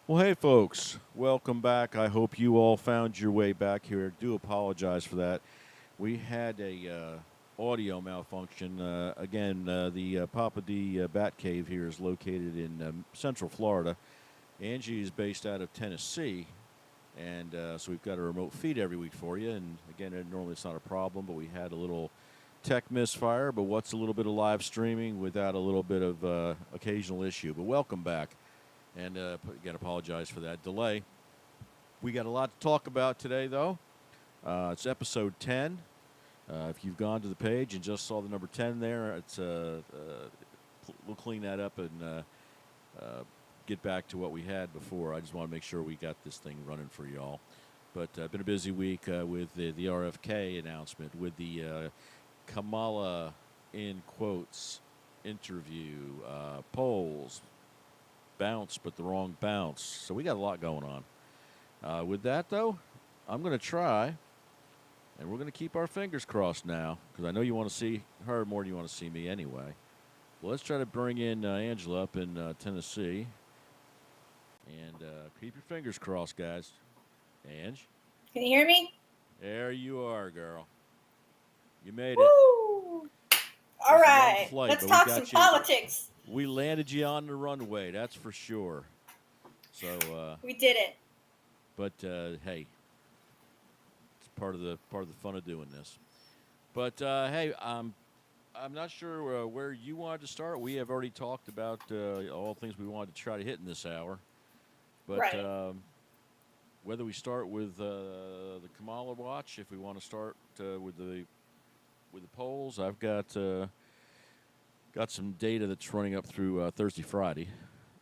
Well, hey, folks, welcome back. I hope you all found your way back here. Do apologize for that. We had a audio malfunction. Again, the Papa D Bat Cave here is located in Central Florida. Angie is based out of Tennessee, and so we've got a remote feed every week for you. And again, normally it's not a problem, but we had a little tech misfire. But what's a little bit of live streaming without a little bit of occasional issue? But welcome back. And again, apologize for that delay. We got a lot to talk about today, though. It's episode 10. If you've gone to the page and just saw the number 10 there, we'll clean that up and get back to what we had before. I just want to make sure we got this thing running for y'all. But been a busy week with the RFK announcement, with the Kamala, in quotes, interview, polls, bounce, but the wrong bounce. So we got a lot going on. With that, though, I'm going to try, and we're going to keep our fingers crossed now, because I know you want to see her more than you want to see me anyway. Well, let's try to bring in Angela up in Tennessee, and keep your fingers crossed, guys. Ange? Can you hear me? There you are, girl. You made it. Woo! All right, flight, let's talk some politics. We landed you on the runway, that's for sure. So we did it. But hey, it's part of the fun of doing this. But hey, I'm not sure where you wanted to start. We have already talked about all the things we wanted to try to hit in this hour. But right. Whether we start with the Kamala watch, if we want to start with the polls, I've got some data that's running up through Thursday, Friday,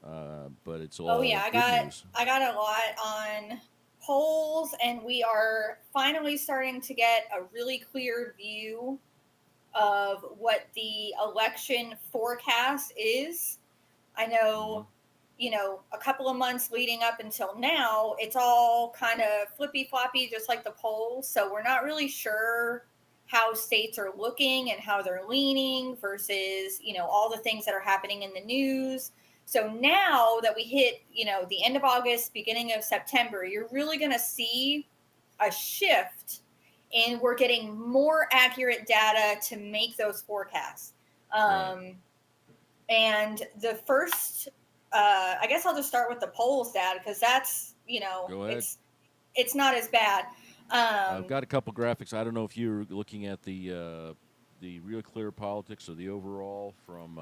but it's all news. I got a lot on polls, and we are finally starting to get a really clear view of what the election forecast is. I know, a couple of months leading up until now, it's all kind of flippy floppy, just like the polls. So we're not really sure how states are looking and how they're leaning versus, all the things that are happening in the news. So now that we hit, the end of August, beginning of September, you're really going to see a shift, and we're getting more accurate data to make those forecasts. Right. And the first, I guess I'll just start with the polls data, because that's, Go ahead. It's not as bad. I've got a couple graphics. I don't know if you're looking at the Real Clear Politics or the overall from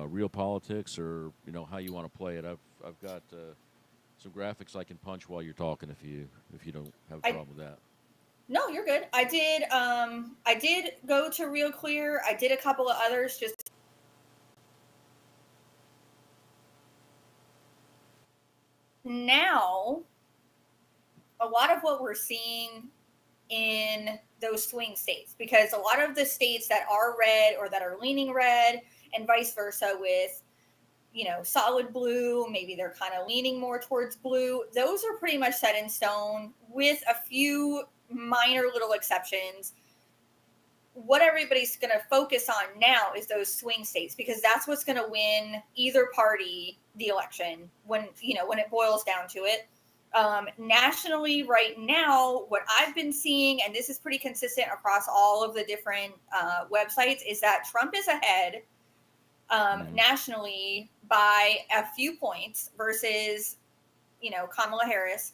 Real Politics, or how you want to play it. I've got some graphics I can punch while you're talking if you don't have a problem with that. No, you're good. I did go to Real Clear. I did a couple of others just. Now, a lot of what we're seeing in those swing states, because a lot of the states that are red or that are leaning red, and vice versa with, solid blue, maybe they're kind of leaning more towards blue, those are pretty much set in stone with a few minor little exceptions. What everybody's going to focus on now is those swing states, because that's what's going to win either party the election when it boils down to it. Nationally right now, what I've been seeing, and this is pretty consistent across all of the different websites, is that Trump is ahead nationally by a few points versus, Kamala Harris.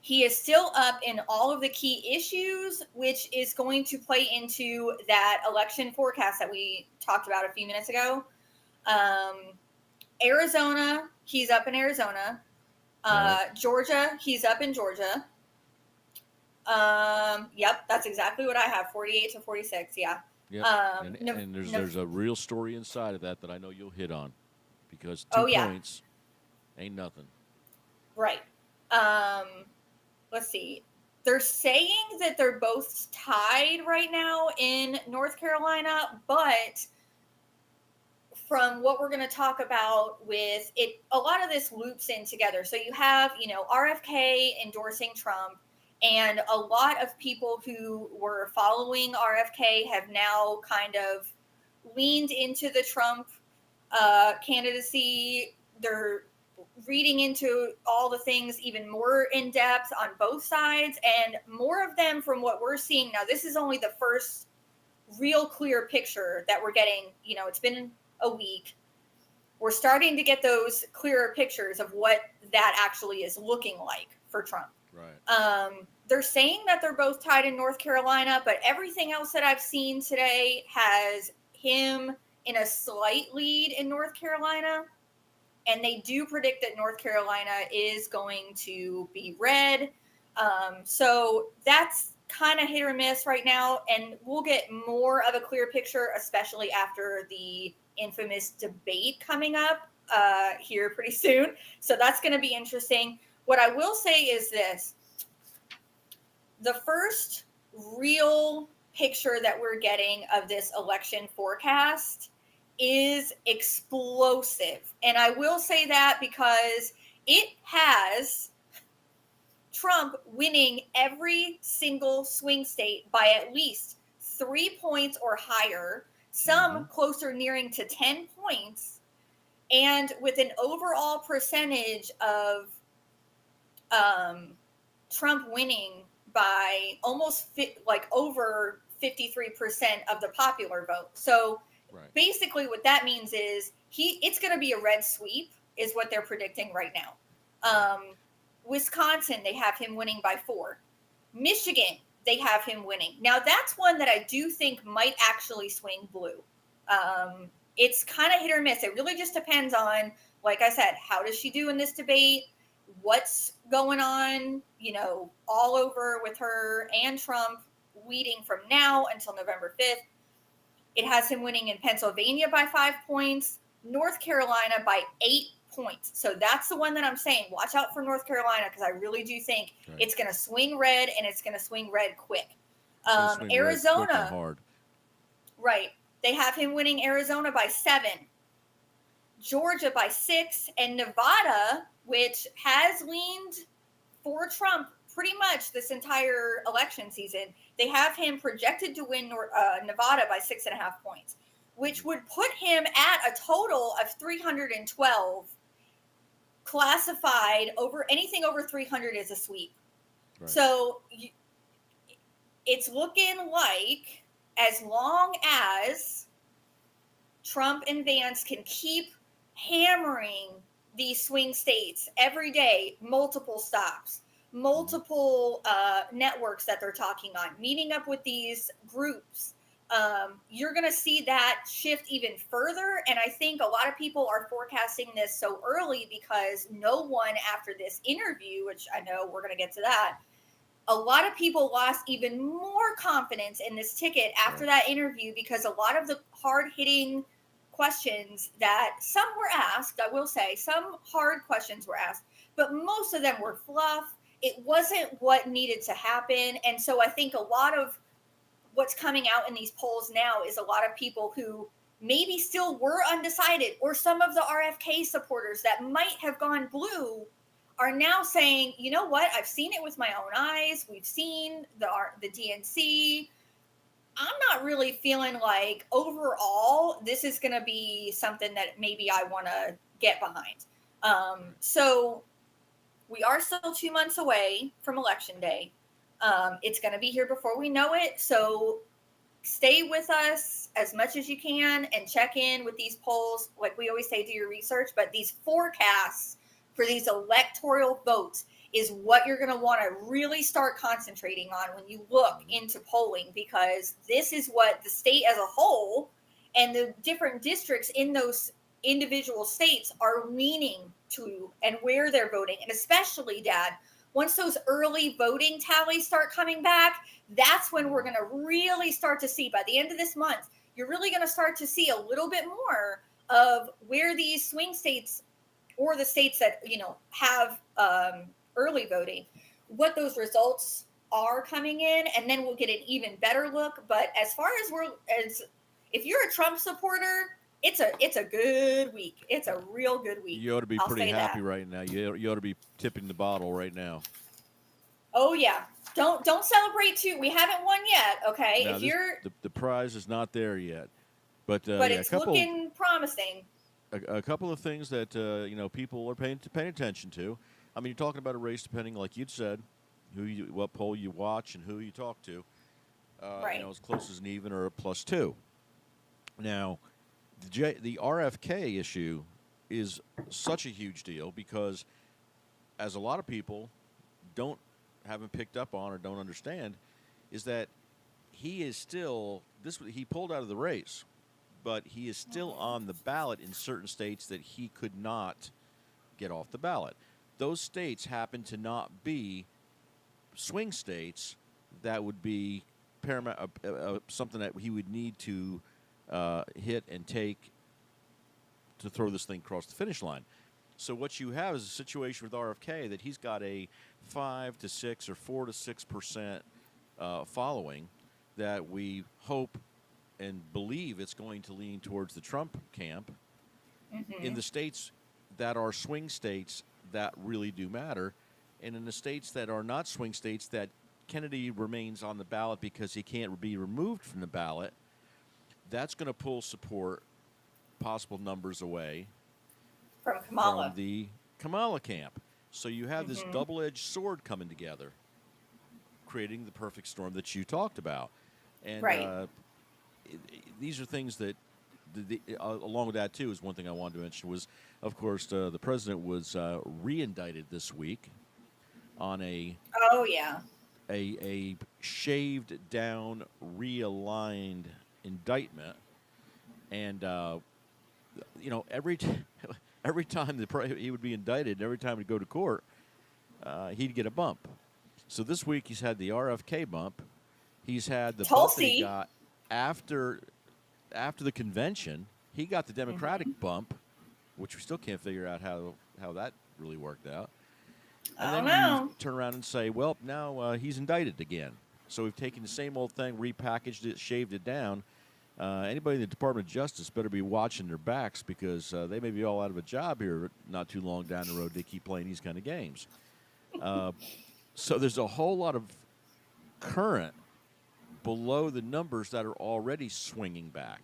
He is still up in all of the key issues, which is going to play into that election forecast that we talked about a few minutes ago. Arizona, he's up in Arizona. Georgia, he's up in Georgia. Yep, that's exactly what I have, 48 to 46, yeah. Yep. And there's a real story inside of that I know you'll hit on, because 2 points ain't nothing. Right. Let's see. They're saying that they're both tied right now in North Carolina, but from what we're going to talk about with it, a lot of this loops in together. So you have, RFK endorsing Trump, and a lot of people who were following RFK have now kind of leaned into the Trump candidacy they're reading into all the things even more in depth on both sides, and more of them from what we're seeing now. This is only the first real clear picture that we're getting. You know, it's been a week. We're starting to get those clearer pictures of what that actually is looking like for Trump. Right. They're saying that they're both tied in North Carolina, but everything else that I've seen today has him in a slight lead in North Carolina. And they do predict that North Carolina is going to be red. So that's kind of hit or miss right now. And we'll get more of a clear picture, especially after the infamous debate coming up here pretty soon. So that's going to be interesting. What I will say is this. The first real picture that we're getting of this election forecast is explosive. And I will say that because it has Trump winning every single swing state by at least 3 points or higher, some closer nearing to 10 points, and with an overall percentage of Trump winning by almost like over 53% of the popular vote. So basically what that means is it's going to be a red sweep is what they're predicting right now. Wisconsin, they have him winning by 4. Michigan, they have him winning. Now that's one that I do think might actually swing blue. It's kind of hit or miss. It really just depends on, like I said, how does she do in this debate? What's going on, you know, all over with her and Trump leading from now until November 5th. It has him winning in Pennsylvania by 5 points, North Carolina by 8 points. So that's the one that I'm saying, watch out for North Carolina, because I really do think it's going to swing red, and it's going to swing red quick. Arizona, quick and hard. Right. They have him winning Arizona by 7, Georgia by 6, and Nevada, which has leaned for Trump pretty much this entire election season, they have him projected to win Nevada by 6.5 points, which would put him at a total of 312 classified. Over anything over 300 is a sweep. Right. So it's looking like, as long as Trump and Vance can keep hammering these swing states every day, multiple stops, multiple networks that they're talking on, meeting up with these groups, you're going to see that shift even further. And I think a lot of people are forecasting this so early because no one after this interview, which I know we're going to get to that, a lot of people lost even more confidence in this ticket after that interview, because a lot of the hard-hitting questions that some were asked, I will say, some hard questions were asked, but most of them were fluff. It wasn't what needed to happen. And so I think a lot of what's coming out in these polls now is a lot of people who maybe still were undecided, or some of the RFK supporters that might have gone blue are now saying, you know what, I've seen it with my own eyes. We've seen the DNC. I'm not really feeling like overall this is going to be something that maybe I want to get behind. So we are still 2 months away from Election Day. It's going to be here before we know it. So stay with us as much as you can and check in with these polls. Like we always say, do your research, but these forecasts for these electoral votes is what you're going to want to really start concentrating on when you look into polling, because this is what the state as a whole and the different districts in those individual states are leaning to and where they're voting. And especially, Dad, once those early voting tallies start coming back, that's when we're going to really start to see, by the end of this month, you're really going to start to see a little bit more of where these swing states, or the states that, you know, have early voting, what those results are coming in, and then we'll get an even better look. But as far as if you're a Trump supporter, it's a good week. It's a real good week. You ought to be pretty happy right now. You ought to be tipping the bottle right now. Oh yeah, don't celebrate too. We haven't won yet. Okay, now, the prize is not there yet, but it's looking promising. a couple of things that people are paying attention to. I mean, you're talking about a race depending, like you'd said, what poll you watch and who you talk to. Right. As close as an even or a +2. Now, the RFK issue is such a huge deal because, as a lot of people haven't picked up on or don't understand, is that he is still he pulled out of the race, but he is still on the ballot in certain states that he could not get off the ballot. Those states happen to not be swing states that would be paramount, something that he would need to hit and take to throw this thing across the finish line. So what you have is a situation with RFK that he's got a 5 to 6 or 4 to 6% following that we hope and believe it's going to lean towards the Trump camp. In the states that are swing states that really do matter, and in the states that are not swing states that Kennedy remains on the ballot because he can't be removed from the ballot, that's going to pull support, possible numbers away From Kamala. from the Kamala camp. So you have this double-edged sword coming together, creating the perfect storm that you talked about. And Right. These are things that, along with that too, is one thing I wanted to mention was, of course, the president was re-indicted this week on a Oh yeah. shaved down, realigned indictment, and every time he would be indicted, every time he'd go to court, he'd get a bump. So this week he's had the RFK bump. He's had the bump that he got after the convention. He got the Democratic bump, which we still can't figure out how that really worked out. And I don't then know. you turn around and say, well, now he's indicted again. So we've taken the same old thing, repackaged it, shaved it down. Anybody in the Department of Justice better be watching their backs because they may be all out of a job here not too long down the road. They keep playing these kind of games. So there's a whole lot of current below the numbers that are already swinging back.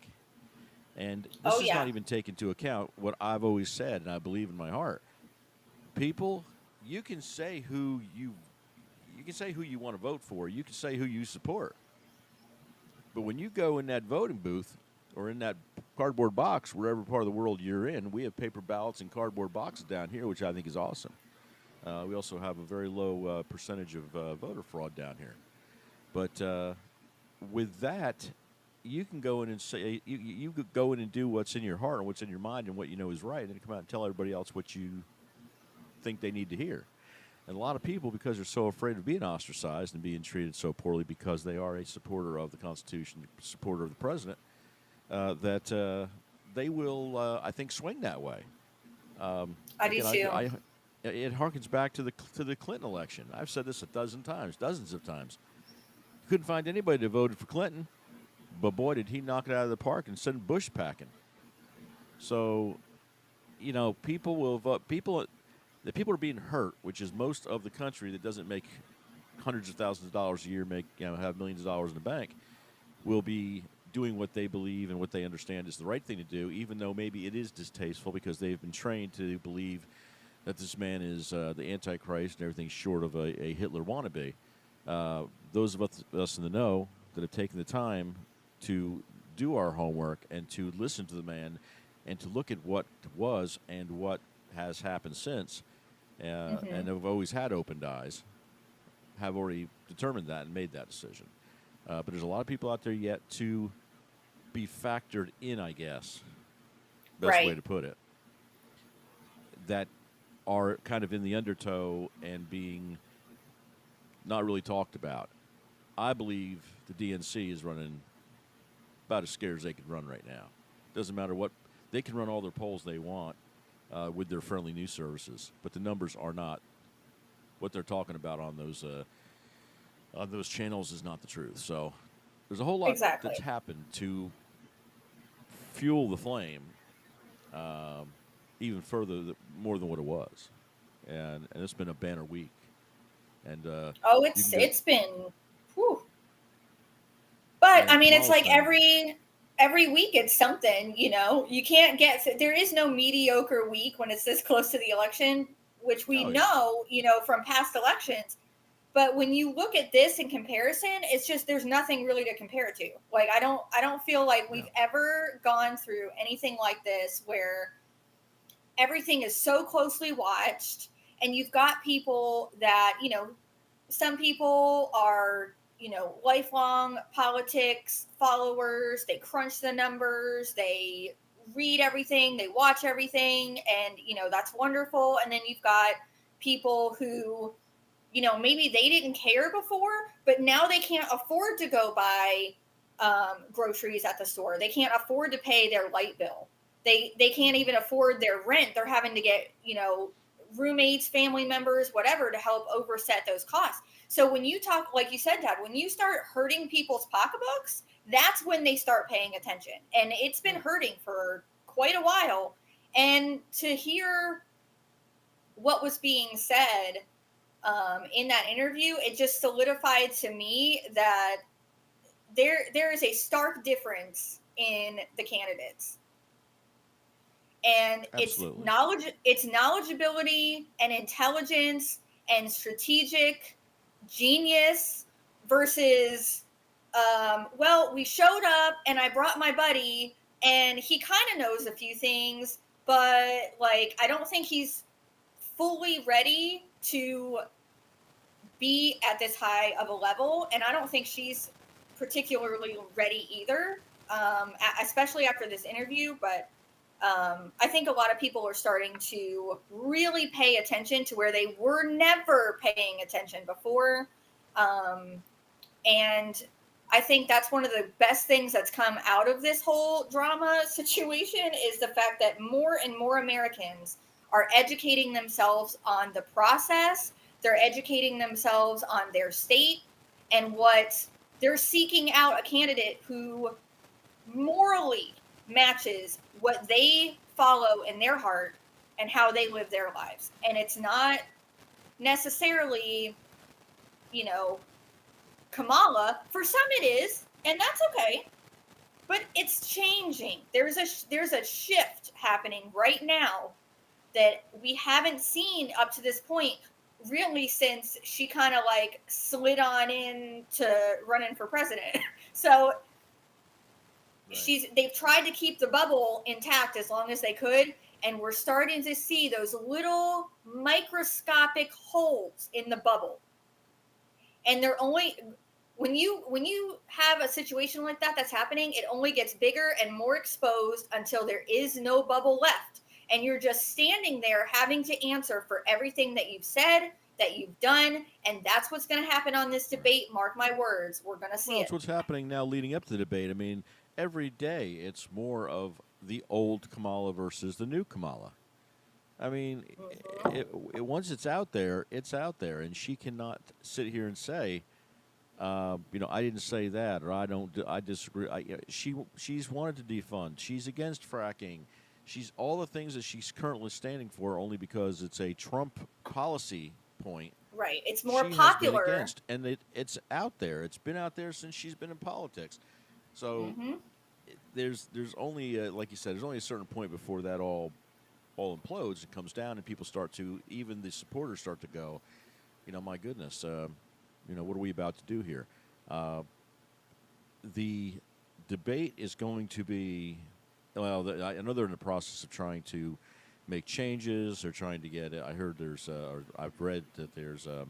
And this is not even taking into account what I've always said, and I believe in my heart. People, you can say who you want to vote for. You can say who you support. But when you go in that voting booth or in that cardboard box, wherever part of the world you're in, we have paper ballots and cardboard boxes down here, which I think is awesome. We also have a very low percentage of voter fraud down here. But with that, you can go in and say you could go in and do what's in your heart and what's in your mind and what you know is right, and then come out and tell everybody else what you think they need to hear. And a lot of people, because they're so afraid of being ostracized and being treated so poorly because they are a supporter of the Constitution, a supporter of the president, that they will, I think, swing that way. I do too. It harkens back to the Clinton election. I've said this dozens of times. Couldn't find anybody that voted for Clinton, but boy, did he knock it out of the park and send Bush packing. So, people will vote. The people are being hurt, which is most of the country that doesn't make hundreds of thousands of dollars a year, have millions of dollars in the bank, will be doing what they believe and what they understand is the right thing to do, even though maybe it is distasteful because they've been trained to believe that this man is the Antichrist and everything short of a Hitler wannabe. Those of us in the know that have taken the time to do our homework and to listen to the man and to look at what was and what has happened since, and have always had opened eyes, have already determined that and made that decision. But there's a lot of people out there yet to be factored in, I guess, best way to put it, that are kind of in the undertow and being not really talked about. I believe the DNC is running about as scared as they can run right now. Doesn't matter what, they can run all their polls they want with their friendly news services, but the numbers are not what they're talking about on those channels is not the truth. So there's a whole lot that's happened to fuel the flame even further, more than what it was, and it's been a banner week. And it's been, whew. But I mean, it's like every every week it's something, you can't there is no mediocre week when it's this close to the election, which we know, from past elections. But when you look at this in comparison, it's just, there's nothing really to compare it to. Like, I don't feel like we've ever gone through anything like this where everything is so closely watched, and you've got people that, some people are, lifelong politics followers. They crunch the numbers, they read everything, they watch everything, and, that's wonderful. And then you've got people who, maybe they didn't care before, but now they can't afford to go buy groceries at the store. They can't afford to pay their light bill. They can't even afford their rent. They're having to get, roommates, family members, whatever, to help overset those costs. So when you talk, like you said, Dad, when you start hurting people's pocketbooks, that's when they start paying attention. And it's been hurting for quite a while. And to hear what was being said in that interview, it just solidified to me that there is a stark difference in the candidates. And Absolutely. it's knowledgeability and intelligence and strategic genius versus well, we showed up and I brought my buddy and he kind of knows a few things, but like, I don't think he's fully ready to be at this high of a level, and I don't think she's particularly ready either, especially after this interview. But I think a lot of people are starting to really pay attention to where they were never paying attention before. And I think that's one of the best things that's come out of this whole drama situation, is the fact that more and more Americans are educating themselves on the process. They're educating themselves on their state, and what they're seeking out a candidate who morally matches what they follow in their heart and how they live their lives. And it's not necessarily, Kamala. For some it is, and that's okay. But it's changing. There's a shift happening right now that we haven't seen up to this point, really, since she kind of like slid on in to running for president. So they've tried to keep the bubble intact as long as they could, and we're starting to see those little microscopic holes in the bubble. And they're only, when you have a situation like that that's happening, it only gets bigger and more exposed until there is no bubble left. And you're just standing there having to answer for everything that you've said, that you've done. And that's what's going to happen on this debate. Mark my words. We're going to see it. It's what's happening now leading up to the debate. I mean, every day it's more of the old Kamala versus the new Kamala. I mean, once it's out there, and she cannot sit here and say, I didn't say that, or I disagree. She's wanted to defund. She's against fracking. She's all the things that she's currently standing for, only because it's a Trump policy point. Right. It's more popular. Has been against, and it's out there. It's been out there since she's been in politics. So there's only, like you said, there's only a certain point before that all implodes. It comes down, and people start to, even the supporters start to go, my goodness, what are we about to do here? The debate is going to be, well, I know they're in the process of trying to make changes. They're trying to get, I heard I've read that there's a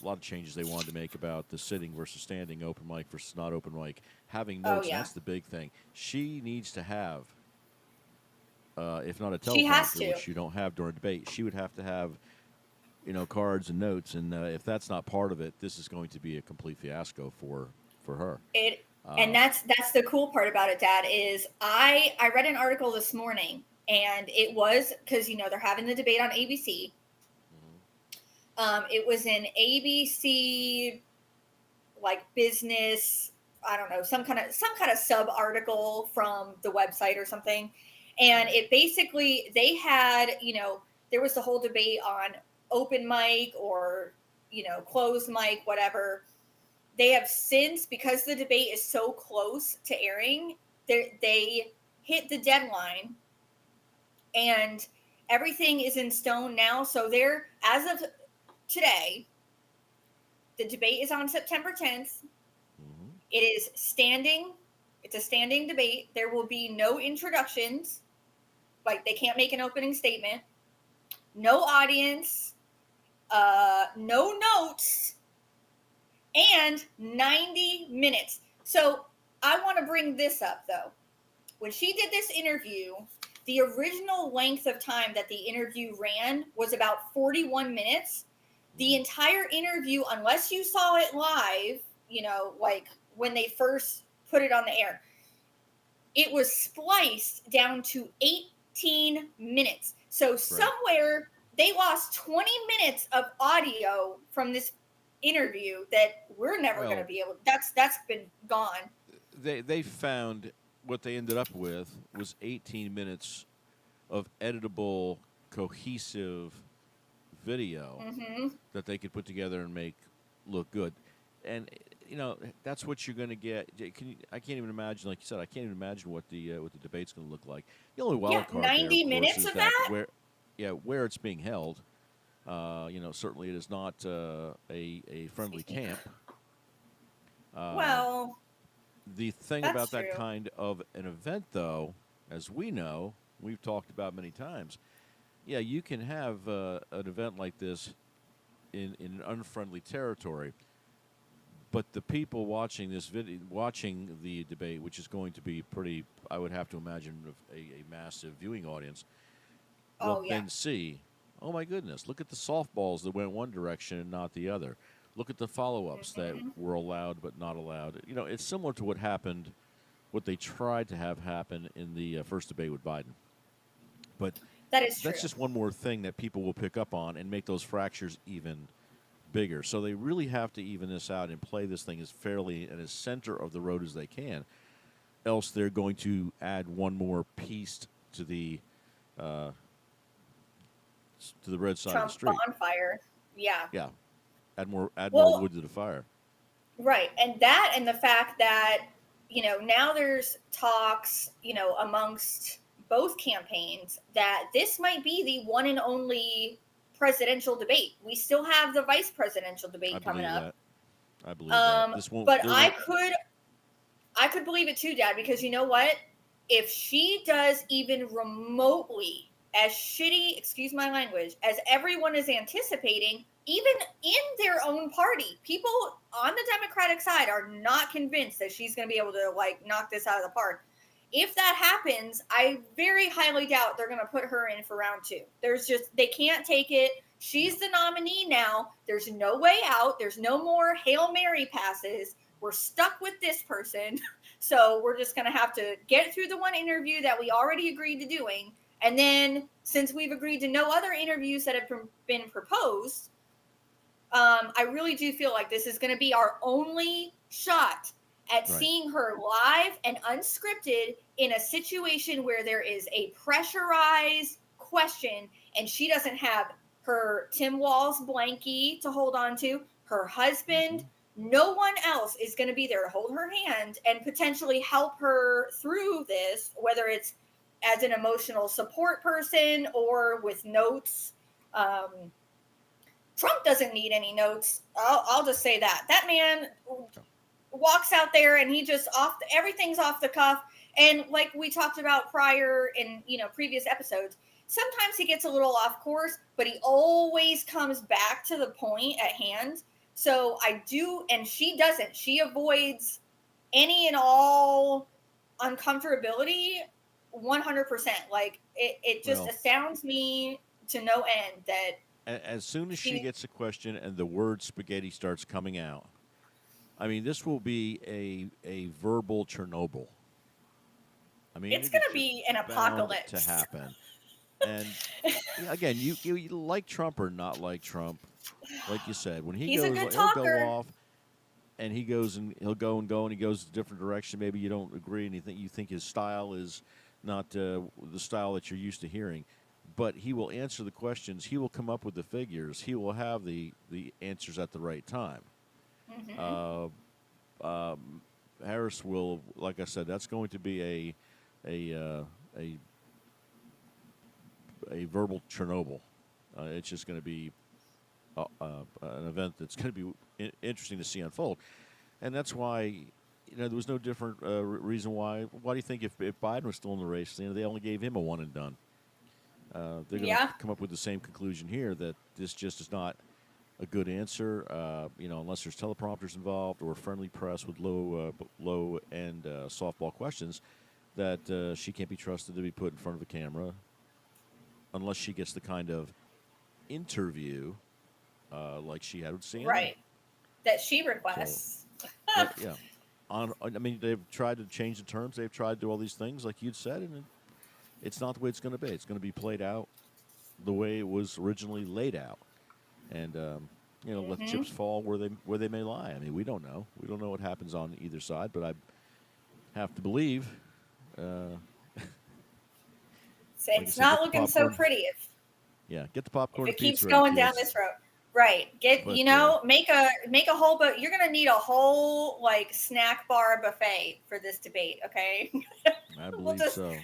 lot of changes they wanted to make about the sitting versus standing, open mic versus not open mic, having notes. That's the big thing. She needs to have, if not a teleprompter, which you don't have during a debate, she would have to have, cards and notes. And if that's not part of it, this is going to be a complete fiasco for her. And that's the cool part about it, Dad, is I read an article this morning, and it was because, they're having the debate on ABC. It was an ABC, like, business, I don't know, some kind of sub article from the website or something. And it basically, they had, there was the whole debate on open mic or, closed mic, whatever. they have since, because the debate is so close to airing, they hit the deadline, and everything is in stone now. So they're, as of today, the debate is on September 10th. Mm-hmm. It is standing. It's a standing debate. There will be no introductions. Like, they can't make an opening statement. No audience. No notes. And 90 minutes. So I want to bring this up, though. When she did this interview, the original length of time that the interview ran was about 41 minutes. The entire interview, unless you saw it live, like when they first put it on the air, it was spliced down to 18 minutes. So somewhere they lost 20 minutes of audio from this interview that we're never going to be able. That's been gone. They found what they ended up with was 18 minutes of editable, cohesive video that they could put together and make look good. And that's what you're going to get. I can't even imagine, like you said, I can't even imagine what the debate's going to look like. The only wild card 90 there, minutes is of that? where it's being held. Certainly it is not a friendly camp. Well, the thing about that kind of an event, though, as we know, we've talked about many times, you can have an event like this in an unfriendly territory, but the people watching this video, watching the debate, which is going to be pretty, I would have to imagine, a massive viewing audience, will then see, oh my goodness, look at the softballs that went one direction and not the other. Look at the follow-ups that were allowed but not allowed. It's similar to what happened, what they tried to have happen in the first debate with Biden. But that's just one more thing that people will pick up on and make those fractures even bigger. So they really have to even this out and play this thing as fairly and as center of the road as they can. Else they're going to add one more piece to the red side of the street. Bonfire. Yeah. Yeah. Add more wood to the fire. Right. And the fact that, now there's talks, amongst both campaigns that this might be the one and only presidential debate. We still have the vice presidential debate coming up. I believe that. This won't, but I could believe it too, Dad, because you know what? If she does even remotely as shitty, excuse my language, as everyone is anticipating, even in their own party, people on the Democratic side are not convinced that she's going to be able to knock this out of the park. If that happens, I very highly doubt they're going to put her in for round 2. They can't take it. She's the nominee now. There's no way out. There's no more Hail Mary passes. We're stuck with this person. So we're just going to have to get through the one interview that we already agreed to doing. And then since we've agreed to no other interviews that have been proposed, I really do feel like this is going to be our only shot at seeing her live and unscripted in a situation where there is a pressurized question and she doesn't have her Tim Walz blankie to hold on to, her husband. No one else is going to be there to hold her hand and potentially help her through this, whether it's as an emotional support person or with notes. Trump doesn't need any notes. I'll just say that. That man walks out there and he just everything's off the cuff. And like we talked about prior in previous episodes, sometimes he gets a little off course, but he always comes back to the point at hand. So I do, and she doesn't. She avoids any and all uncomfortability 100%. Like it just astounds me to no end that as soon as she gets a question and the word spaghetti starts coming out, I mean, this will be a verbal Chernobyl. I mean, it's going to be an apocalypse to happen. And again, you like Trump or not like Trump, like you said, when he'll go off, and he'll go and he goes a different direction. Maybe you don't agree, and you think his style is not the style that you're used to hearing. But he will answer the questions. He will come up with the figures. He will have the answers at the right time. Harris will, like I said, that's going to be a verbal Chernobyl. It's just going to be an event that's going to be interesting to see unfold, and that's why there was no different reason why. Why do you think if Biden was still in the race, they only gave him a one and done? They're going to come up with the same conclusion here that this just is not a good answer. Unless there's teleprompters involved or friendly press with low end softball questions, that she can't be trusted to be put in front of a camera unless she gets the kind of interview like she had with CNN. Right. That she requests. So, yeah. They've tried to change the terms. They've tried to do all these things, like you'd said, and it's not the way it's going to be. It's going to be played out the way it was originally laid out, and let the chips fall where they may lie. I mean, we don't know. We don't know what happens on either side, but I have to believe. It's not looking so pretty. Get the popcorn. If it keeps going down this road. Right. Make a whole, but you're going to need a whole snack bar buffet for this debate. Okay. I believe so.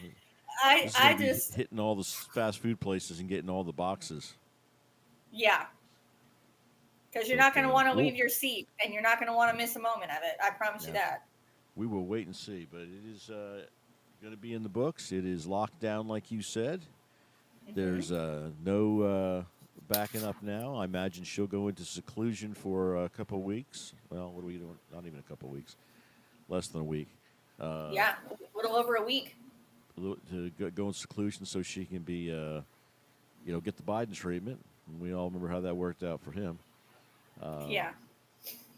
I just hitting all the fast food places and getting all the boxes. Yeah. Because you're not going to want to leave your seat and you're not going to want to miss a moment of it. I promise you that. We will wait and see, but it is going to be in the books. It is locked down, like you said. There's no backing up now. I imagine she'll go into seclusion for a couple of weeks. Well, what are we doing? Not even a couple of weeks. Less than a week. A little over a week. To go in seclusion so she can be, get the Biden treatment. And we all remember how that worked out for him.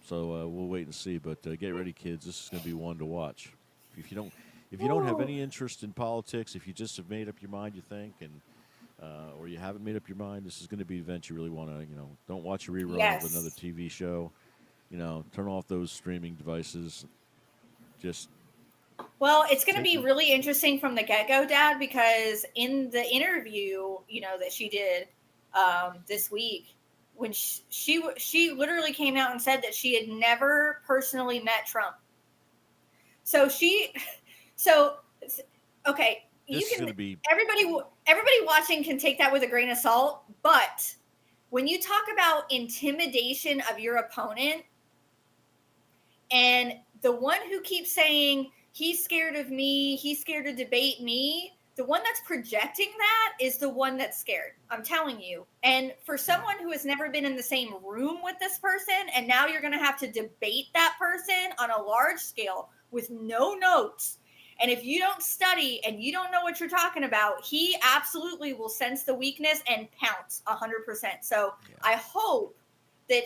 So we'll wait and see. But get ready, kids. This is going to be one to watch. If you don't have any interest in politics, if you just have made up your mind, you think, and or you haven't made up your mind, this is going to be an event you really want to, don't watch a rerun of another TV show. Turn off those streaming devices. Well, it's going to be really interesting from the get-go, Dad, because in the interview, that she did this week, when she literally came out and said that she had never personally met Trump. Okay. Everybody watching can take that with a grain of salt, but when you talk about intimidation of your opponent, and the one who keeps saying he's scared of me, he's scared to debate me, the one that's projecting that is the one that's scared. I'm telling you. And for someone who has never been in the same room with this person, and now you're going to have to debate that person on a large scale with no notes. And if you don't study and you don't know what you're talking about, he absolutely will sense the weakness and pounce 100%. So I hope that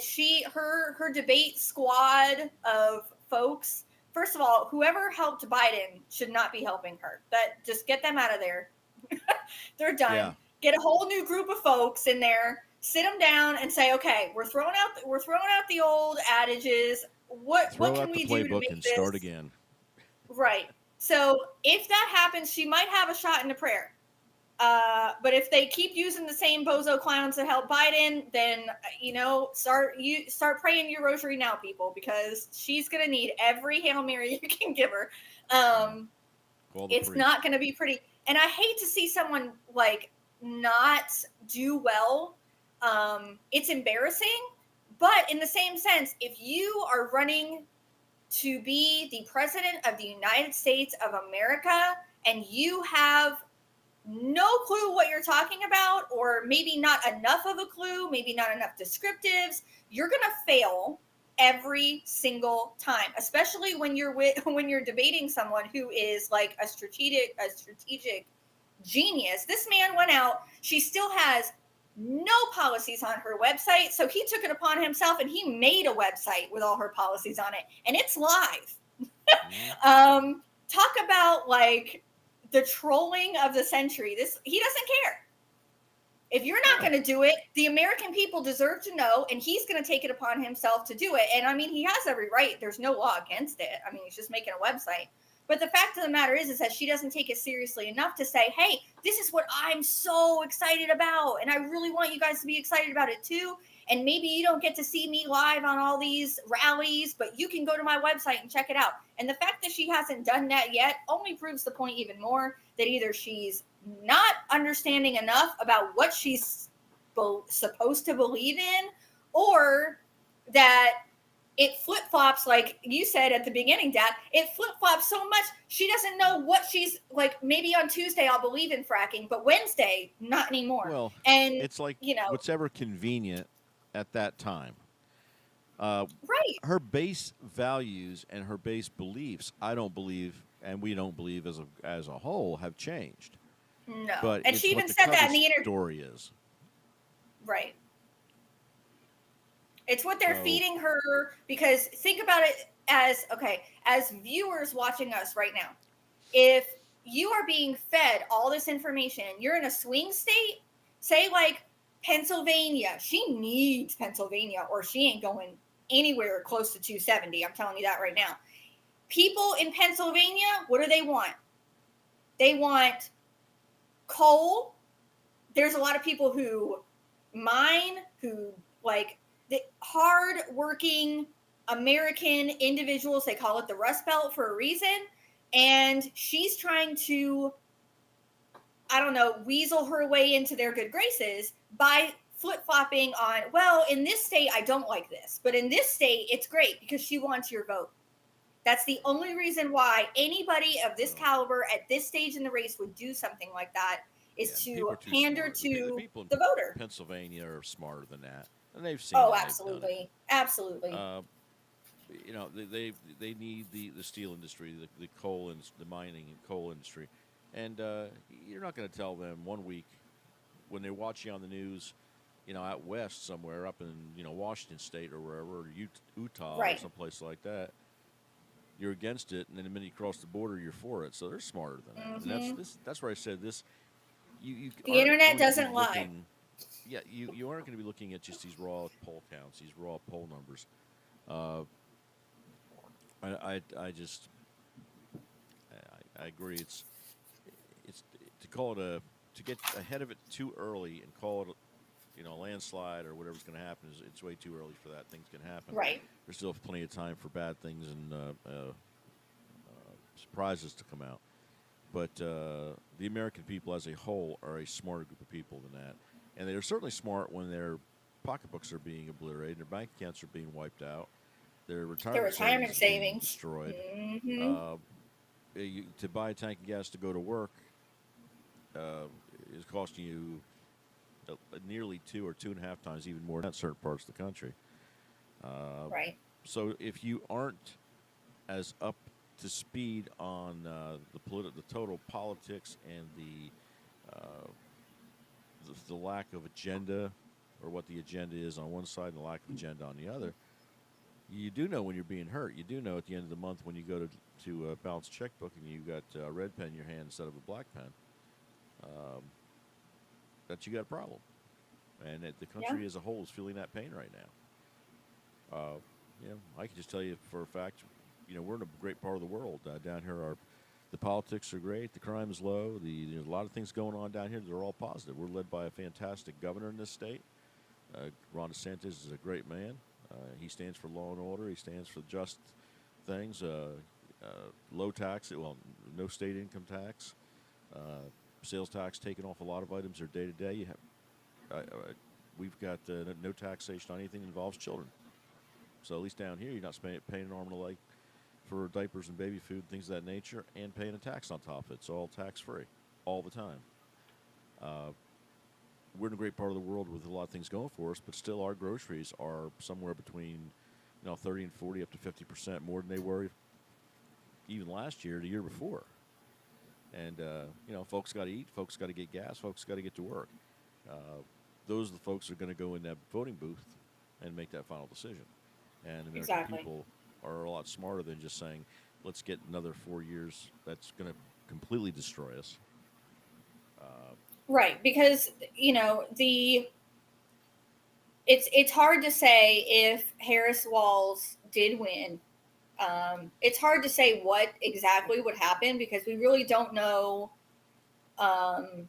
her debate squad of folks, first of all, whoever helped Biden should not be helping her. Just get them out of there. They're done. Yeah. Get a whole new group of folks in there, sit them down and say, okay, we're throwing out the old adages. What can we do to make and this start again? Right. So if that happens, she might have a shot in the prayer. But if they keep using the same bozo clowns to help Biden, then start praying your rosary now, people, because she's gonna need every Hail Mary you can give her. It's not gonna be pretty, and I hate to see someone not do well. It's embarrassing, but in the same sense, if you are running to be the president of the United States of America and you have no clue what you're talking about, or maybe not enough of a clue, maybe not enough descriptives, you're going to fail every single time, especially when you're debating someone who is like a strategic genius. This man went out, she still has no policies on her website, so he took it upon himself and he made a website with all her policies on it, and it's live. Talk about the trolling of the century. He doesn't care. If you're not going to do it, the American people deserve to know, and he's going to take it upon himself to do it. And I mean, he has every right. There's no law against it. I mean, he's just making a website. But the fact of the matter is that she doesn't take it seriously enough to say, hey, this is what I'm so excited about. And I really want you guys to be excited about it too. And maybe you don't get to see me live on all these rallies, but you can go to my website and check it out. And the fact that she hasn't done that yet only proves the point even more that either she's not understanding enough about what she's supposed to believe in, or that it flip-flops, like you said at the beginning, Dad. It flip-flops so much she doesn't know what she's like. Maybe on Tuesday I'll believe in fracking, but Wednesday not anymore. Well, And it's like whatever convenient at that time. Right. Her base values and her base beliefs, I don't believe, and we don't believe as a whole, have changed. No. But and she even said that in the story is. Right. It's what they're feeding her, because think about it as, okay, as viewers watching us right now. If you are being fed all this information, you're in a swing state, say like Pennsylvania, she needs Pennsylvania or she ain't going anywhere close to 270. I'm telling you that right now. People in Pennsylvania, what do they want? They want coal. There's a lot of people who mine, who like the hard-working American individuals. They call it the Rust Belt for a reason. And she's trying to, I don't know, weasel her way into their good graces by flip-flopping on, well, in this state, I don't like this. But in this state, it's great because she wants your vote. That's the only reason why anybody of this caliber at this stage in the race would do something like that, is to pander to the voter. Pennsylvania are smarter than that. And they've seen absolutely. Absolutely. They need the steel industry, the coal and the mining and coal industry, and you're not going to tell them 1 week when they're watching on the news, out west somewhere up in Washington State or wherever, or Utah or someplace like that, you're against it, and then the minute you cross the border, you're for it. So they're smarter than that. Mm-hmm. And that's where I said this. The internet doesn't lie. Yeah, you aren't going to be looking at just these raw poll counts, these raw poll numbers. I agree. It's to call it to get ahead of it too early and call it a landslide or whatever's going to happen. It's way too early for that. Things can happen. Right. There's still plenty of time for bad things and surprises to come out. But the American people as a whole are a smarter group of people than that, and they're certainly smart when their pocketbooks are being obliterated, their bank accounts are being wiped out, their retirement savings destroyed. Mm-hmm. To buy a tank of gas to go to work is costing you nearly 2 or 2.5 times even more in certain parts of the country. Right. So if you aren't as up to speed on the total politics and the lack of agenda, or what the agenda is on one side and the lack of agenda on the other, you do know when you're being hurt. You do know at the end of the month when you go to balance a checkbook and you got a red pen in your hand instead of a black pen, that you got a problem, and that the country as a whole is feeling that pain right now. I can just tell you for a fact, we're in a great part of the world down here. The politics are great. The crime is low. There's a lot of things going on down here. They're all positive. We're led by a fantastic governor in this state. Ron DeSantis is a great man. He stands for law and order. He stands for just things. Low tax, no state income tax. Sales tax taken off a lot of items are day to day. We've got no taxation on anything that involves children. So at least down here, you're not paying an arm and a leg for diapers and baby food, things of that nature, and paying a tax on top of it. It's all tax-free all the time. We're in a great part of the world with a lot of things going for us, but still our groceries are somewhere between 30 and 40 up to 50% more than they were even last year, the year before. And, folks got to eat, folks got to get gas, folks got to get to work. Those are the folks who are going to go in that voting booth and make that final decision. And American people are a lot smarter than just saying, let's get another 4 years that's going to completely destroy us. Right, because it's hard to say if Harris Walz did win It's hard to say what exactly would happen because we really don't know. Um,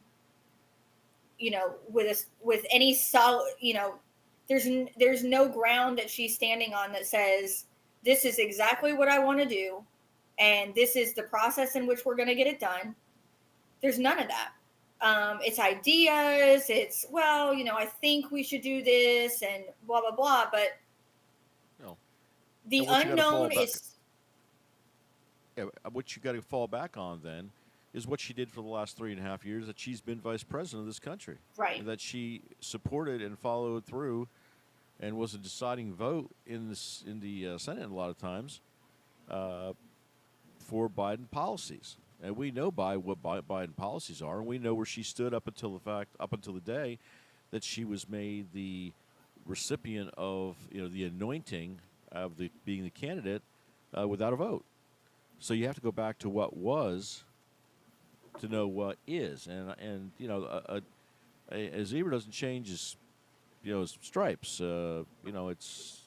with any solid, there's no ground that she's standing on that says this is exactly what I want to do, and this is the process in which we're going to get it done. There's none of that. It's ideas. It's, well, I think we should do this and blah blah blah. But No. the And what you got to fall unknown back, is yeah, what you got to fall back on then is what she did for the last 3.5 years, that she's been vice president of this country, right. and that she supported and followed through, and was a deciding vote in the Senate a lot of times uh, for Biden policies. And we know what Biden policies are, and we know where she stood up until the day that she was made the recipient of the anointing of being the candidate without a vote. So you have to go back to what was to know what is, and a zebra doesn't change his stripes. It's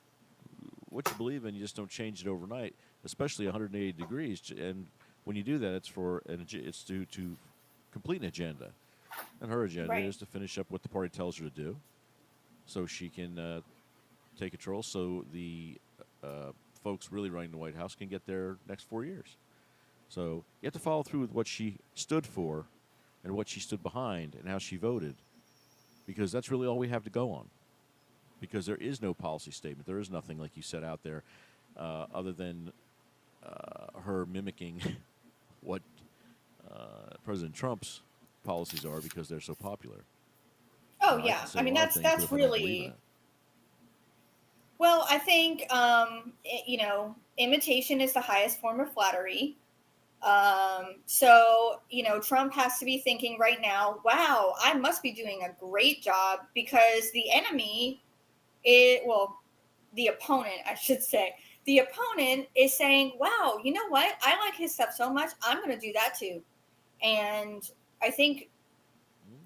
what you believe in. You just don't change it overnight, especially 180 degrees. And when you do that, it's due to complete an agenda, and her agenda Right. is to finish up what the party tells her to do, so she can take control. So the folks really running the White House can get their next 4 years. So you have to follow through with what she stood for and what she stood behind and how she voted, because that's really all we have to go on. Because there is no policy statement. There is nothing, like you said, out there other than her mimicking what President Trump's policies are because they're so popular. Oh I yeah. can say I a mean, lot of things, but that's if I don't believe in really it. well. I think imitation is the highest form of flattery. So, Trump has to be thinking right now, wow, I must be doing a great job because the opponent, I should say, the opponent is saying, wow, you know what? I like his stuff so much. I'm going to do that too. And I think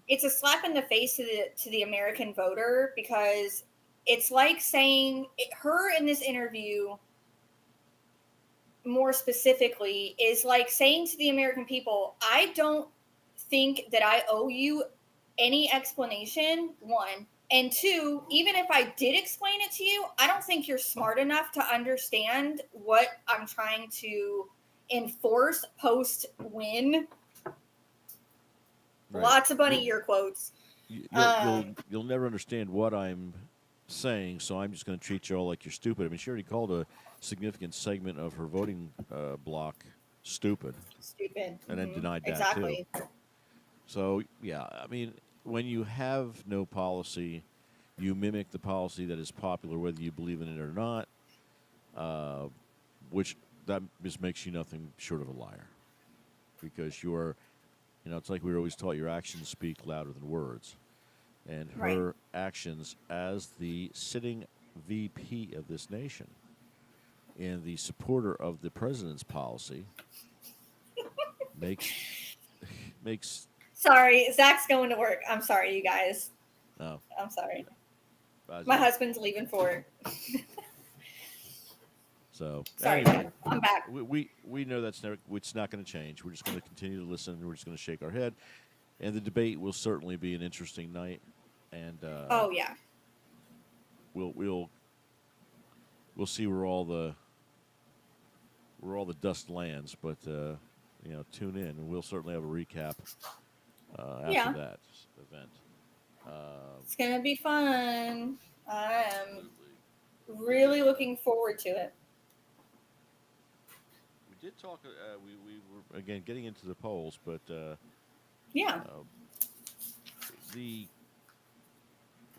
it's a slap in the face to the American voter because it's like saying her in this interview more specifically is like saying to the American people, I don't think that I owe you any explanation, one. And two, even if I did explain it to you, I don't think you're smart enough to understand what I'm trying to enforce post win. Right. Lots of bunny ear quotes. You'll never understand what I'm saying, so I'm just going to treat you all like you're stupid. I mean, she already called a significant segment of her voting bloc stupid, Stupid. and then denied that too. Exactly. So yeah, I mean, when you have no policy, you mimic the policy that is popular, whether you believe in it or not. Uh, which that just makes you nothing short of a liar, because you're, it's like we were always taught: your actions speak louder than words. And Right. her actions as the sitting VP of this nation and the supporter of the president's policy makes makes Sorry, Zach's going to work. I'm sorry, you guys. oh, I'm sorry. bye, My Zach. husband's leaving for work. So Sorry, anyway, Dad. I'm back. we know it's not going to change. We're just going to continue to listen. And we're just going to shake our head, and the debate will certainly be an interesting night. And Oh yeah. we'll see where all the dust lands. But tune in, and we'll certainly have a recap after Yeah. that event. It's gonna be fun. I am Absolutely. really looking forward to it. We did talk. We were again getting into the polls, but Yeah. the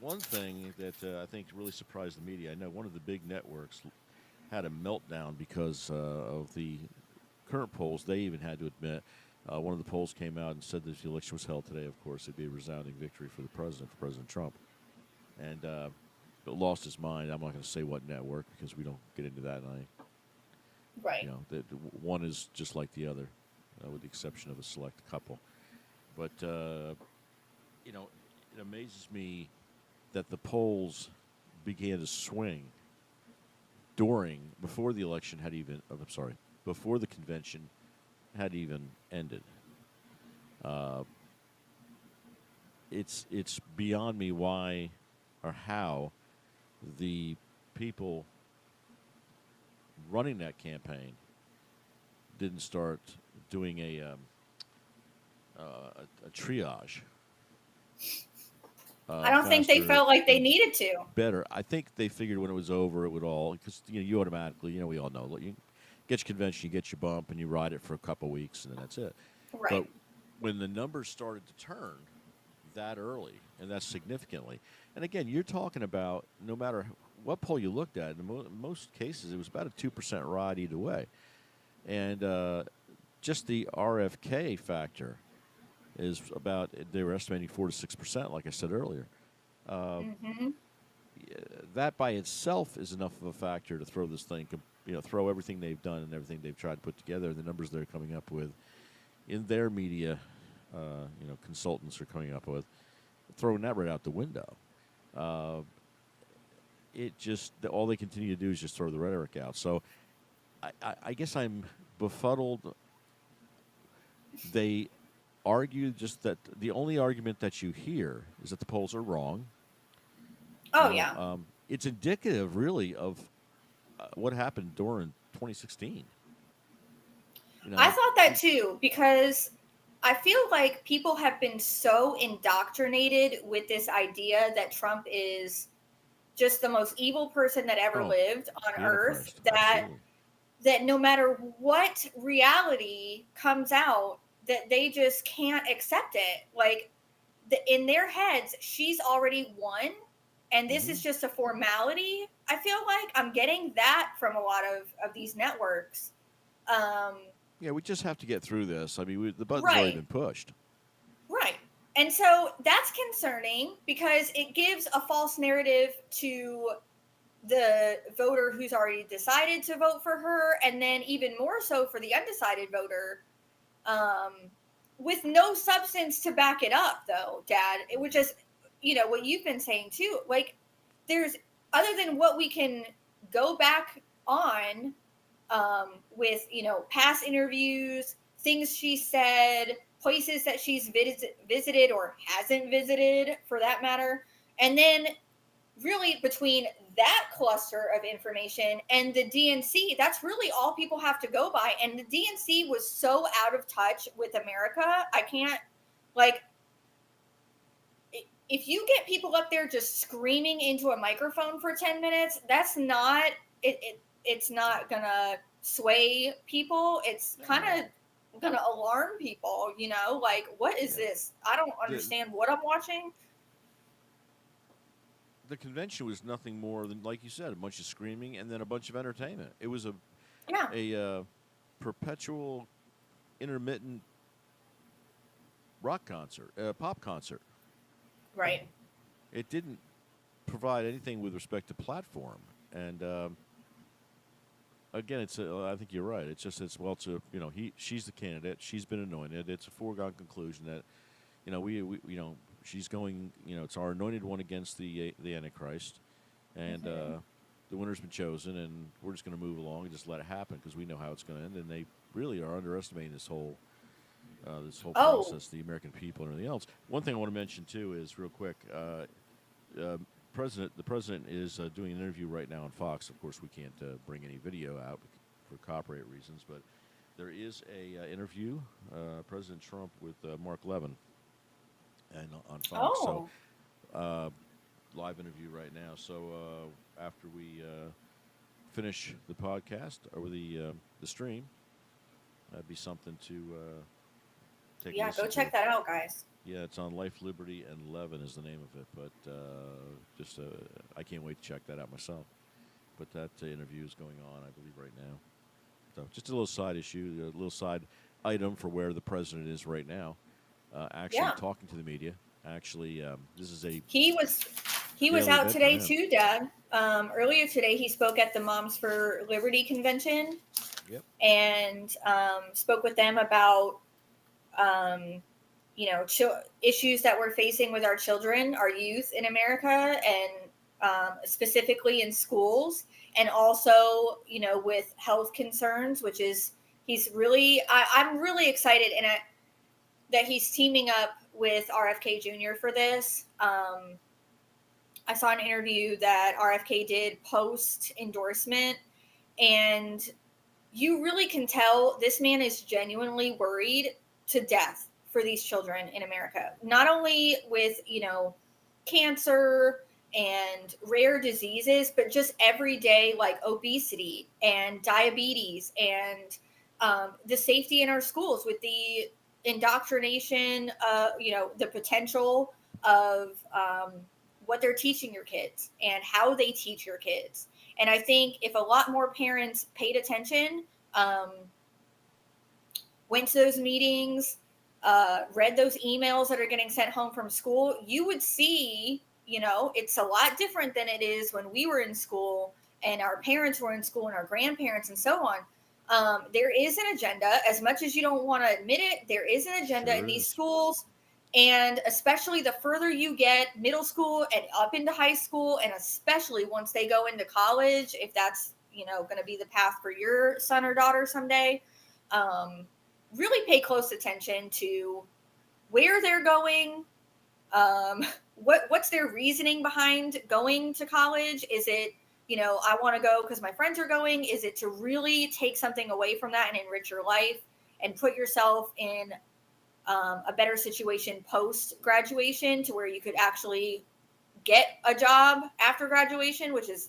one thing that I think really surprised the media. I know one of the big networks had a meltdown because of the current polls. They even had to admit. One of the polls came out and said that if the election was held today, of course, it'd be a resounding victory for President Trump. And but lost his mind. I'm not going to say what network because we don't get into that. And Right. one is just like the other, with the exception of a select couple. But it amazes me that the polls began to swing before the election had even, I'm sorry, before the convention had even ended. Uh, it's beyond me why or how the people running that campaign didn't start doing a triage. I don't think they Faster felt like they and needed to. better. I think they figured when it was over, it would all, because you automatically, we all know, you get your convention, you get your bump, and you ride it for a couple weeks, and then that's it. But Right. when the numbers started to turn that early and that significantly, and again, you're talking about no matter what poll you looked at, in most cases, it was about a 2% ride either way, and just the RFK factor is about, they were estimating 4 to 6%, like I said earlier. Uh, Mm-hmm. that by itself is enough of a factor to throw this thing, throw everything they've done and everything they've tried to put together, the numbers they're coming up with in their media, consultants are coming up with, throwing that right out the window. Uh, it just, all they continue to do is just throw the rhetoric out. So I guess I'm befuddled. They argue just that the only argument that you hear is that the polls are wrong. Oh yeah. It's indicative, really, of what happened during 2016. I thought that too, because I feel like people have been so indoctrinated with this idea that Trump is just the most evil person that ever Oh, lived on the earth, Antichrist, that absolutely. no matter what reality comes out, that they just can't accept it. Like in their heads, she's already won, and this Hmm. is just a formality. I feel like I'm getting that from a lot of these networks. Um, Yeah, we just have to get through this. I mean, the button's already right, been pushed. right. And so that's concerning because it gives a false narrative to the voter who's already decided to vote for her, and then even more so for the undecided voter, um, with no substance to back it up, though, Dad. It was just, what you've been saying too. Like, there's, other than what we can go back on, with, past interviews, things she said, places that she's visited or hasn't visited for that matter. And then really between that cluster of information and the DNC, that's really all people have to go by. And the DNC was so out of touch with America. I can't, like, if you get people up there just screaming into a microphone for 10 minutes, that's not, it's not gonna sway people. It's kind No. of gonna alarm people, like, what is Yeah. this? I don't The understand what I'm watching. the convention was nothing more than, like you said, a bunch of screaming and then a bunch of entertainment. It was Yeah, a perpetual, intermittent rock concert, pop concert. right. It didn't provide anything with respect to platform. And again, I think you're right. She's the candidate. She's been anointed. It's a foregone conclusion that, we she's going. It's our anointed one against the Antichrist, and Mm-hmm. the winner's been chosen, and we're just going to move along and just let it happen because we know how it's going to end. And they really are underestimating this whole Oh, process, the American people and everything else. One thing I want to mention too is real quick. Uh, the president is doing an interview right now on Fox. Of course, we can't bring any video out for copyright reasons, but there is a interview, President Trump with Mark Levin, and on Fox. So oh, uh, live interview right now. So after we finish the podcast or the stream, that'd be something to take a yeah, go listen to. check that out, guys. Yeah, it's on Life, Liberty, and Levin is the name of it. But just I can't wait to check that out myself. But that interview is going on, I believe, right now. So just a little side issue, a little side item for where the president is right now. Actually Yeah, talking to the media. Actually, this is a he was he was daily out event for today him. too, Dad. Earlier today, he spoke at the Moms for Liberty convention Yep. and spoke with them about um, issues that we're facing with our children, our youth in America, and specifically in schools, and also, with health concerns, which is I'm really excited that he's teaming up with RFK Jr. for this. I saw an interview that RFK did post endorsement, and you really can tell this man is genuinely worried to death for these children in America. Not only with, cancer and rare diseases, but just everyday like obesity and diabetes and the safety in our schools with the indoctrination, the potential of what they're teaching your kids and how they teach your kids. And I think if a lot more parents paid attention, went to those meetings, read those emails that are getting sent home from school, you would see, it's a lot different than it is when we were in school and our parents were in school and our grandparents and so on. There is an agenda, as much as you don't want to admit it, there is an agenda Sure in these is. schools. And especially the further you get middle school and up into high school, and especially once they go into college, if that's, going to be the path for your son or daughter someday, really pay close attention to where they're going. What's their reasoning behind going to college? Is it, I want to go because my friends are going? Is it to really take something away from that and enrich your life and put yourself in a better situation post graduation to where you could actually get a job after graduation, which is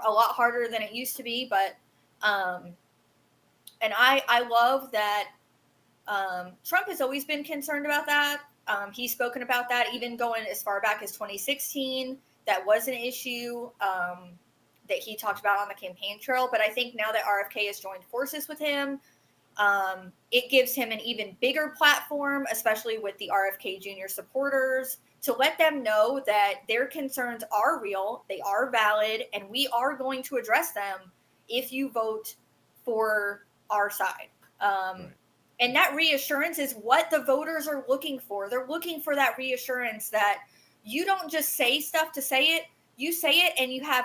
a lot harder than it used to be. But and I love that Trump has always been concerned about that. He's spoken about that even going as far back as 2016. That was an issue that he talked about on the campaign trail. But I think now that RFK has joined forces with him, it gives him an even bigger platform, especially with the RFK Jr. supporters, to let them know that their concerns are real, they are valid, and we are going to address them if you vote for our side. Right. And that reassurance is what the voters are looking for. They're looking for that reassurance that you don't just say stuff to say it. You say it and you have,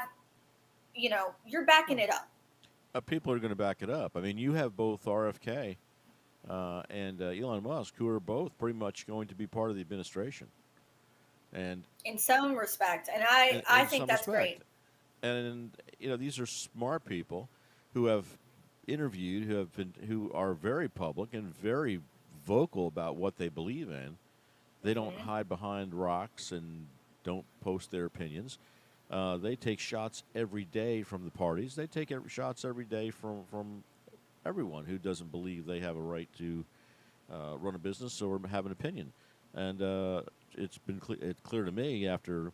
you're backing it up. People are going to back it up. I mean, you have both RFK and Elon Musk, who are both pretty much going to be part of the administration, and In some respect. And I in think some that's great. respect, and these are smart people who have interviewed, who are very public and very vocal about what they believe in. They don't Mm-hmm. hide behind rocks and don't post their opinions. They take shots every day from the parties. They take shots every day from everyone who doesn't believe they have a right to run a business or have an opinion. And it's been clear to me after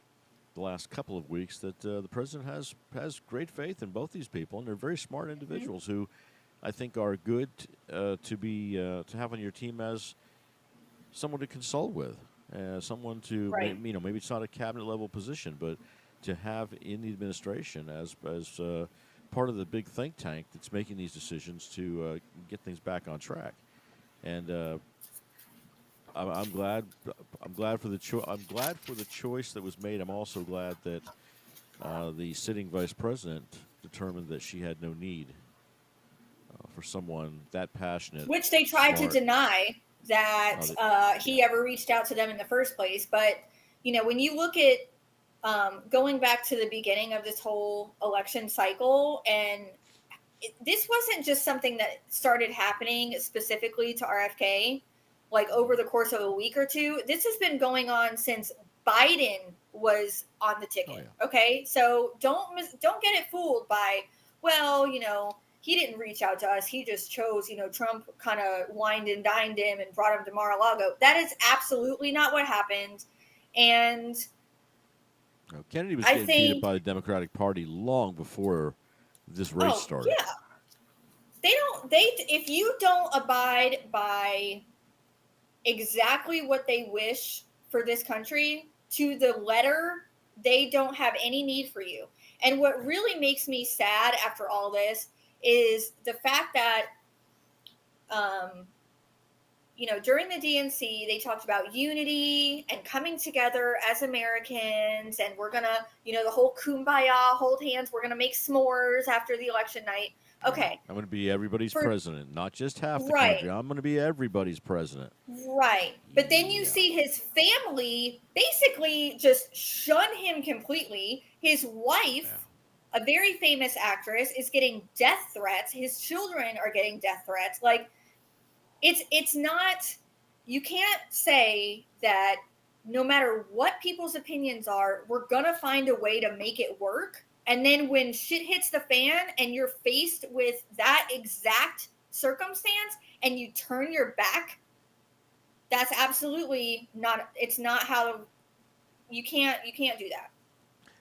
the last couple of weeks that the president has great faith in both these people, and they're very smart Mm-hmm. individuals who I think are good to have on your team as someone to consult with, someone to Right. maybe it's not a cabinet level position, but to have in the administration as part of the big think tank that's making these decisions to get things back on track. And I'm glad. I'm glad for I'm glad for the choice that was made. I'm also glad that the sitting vice president determined that she had no need for someone that passionate, Which they tried to smart. deny that The, yeah, he ever reached out to them in the first place. But, when you look at going back to the beginning of this whole election cycle, and this wasn't just something that started happening specifically to RFK, like over the course of a week or two. This has been going on since Biden was on the oh ticket. yeah, Okay, so don't get it fooled by, well, he didn't reach out to us. He just chose, Trump kind of wined and dined him and brought him to Mar-a-Lago. That is absolutely not what happened. And no, Kennedy was I getting beat up think, by the Democratic Party long before this race oh started. yeah, if you don't abide by exactly what they wish for this country to the letter, they don't have any need for you. And what really makes me sad after all this is the fact that, um, during the DNC, they talked about unity and coming together as Americans, and we're gonna, the whole kumbaya, hold hands, we're gonna make s'mores after the election night. Okay. I'm going to be everybody's president, not just half the Right. country. I'm going to be everybody's president. Right. But then you Yeah. see his family basically just shun him completely. His wife, a very famous actress, is getting death threats. His children are getting death threats. Like, it's not, you can't say that no matter what people's opinions are, we're going to find a way to make it work. And then when shit hits the fan and you're faced with that exact circumstance and you turn your back, that's absolutely not, it's not how, you can't do that.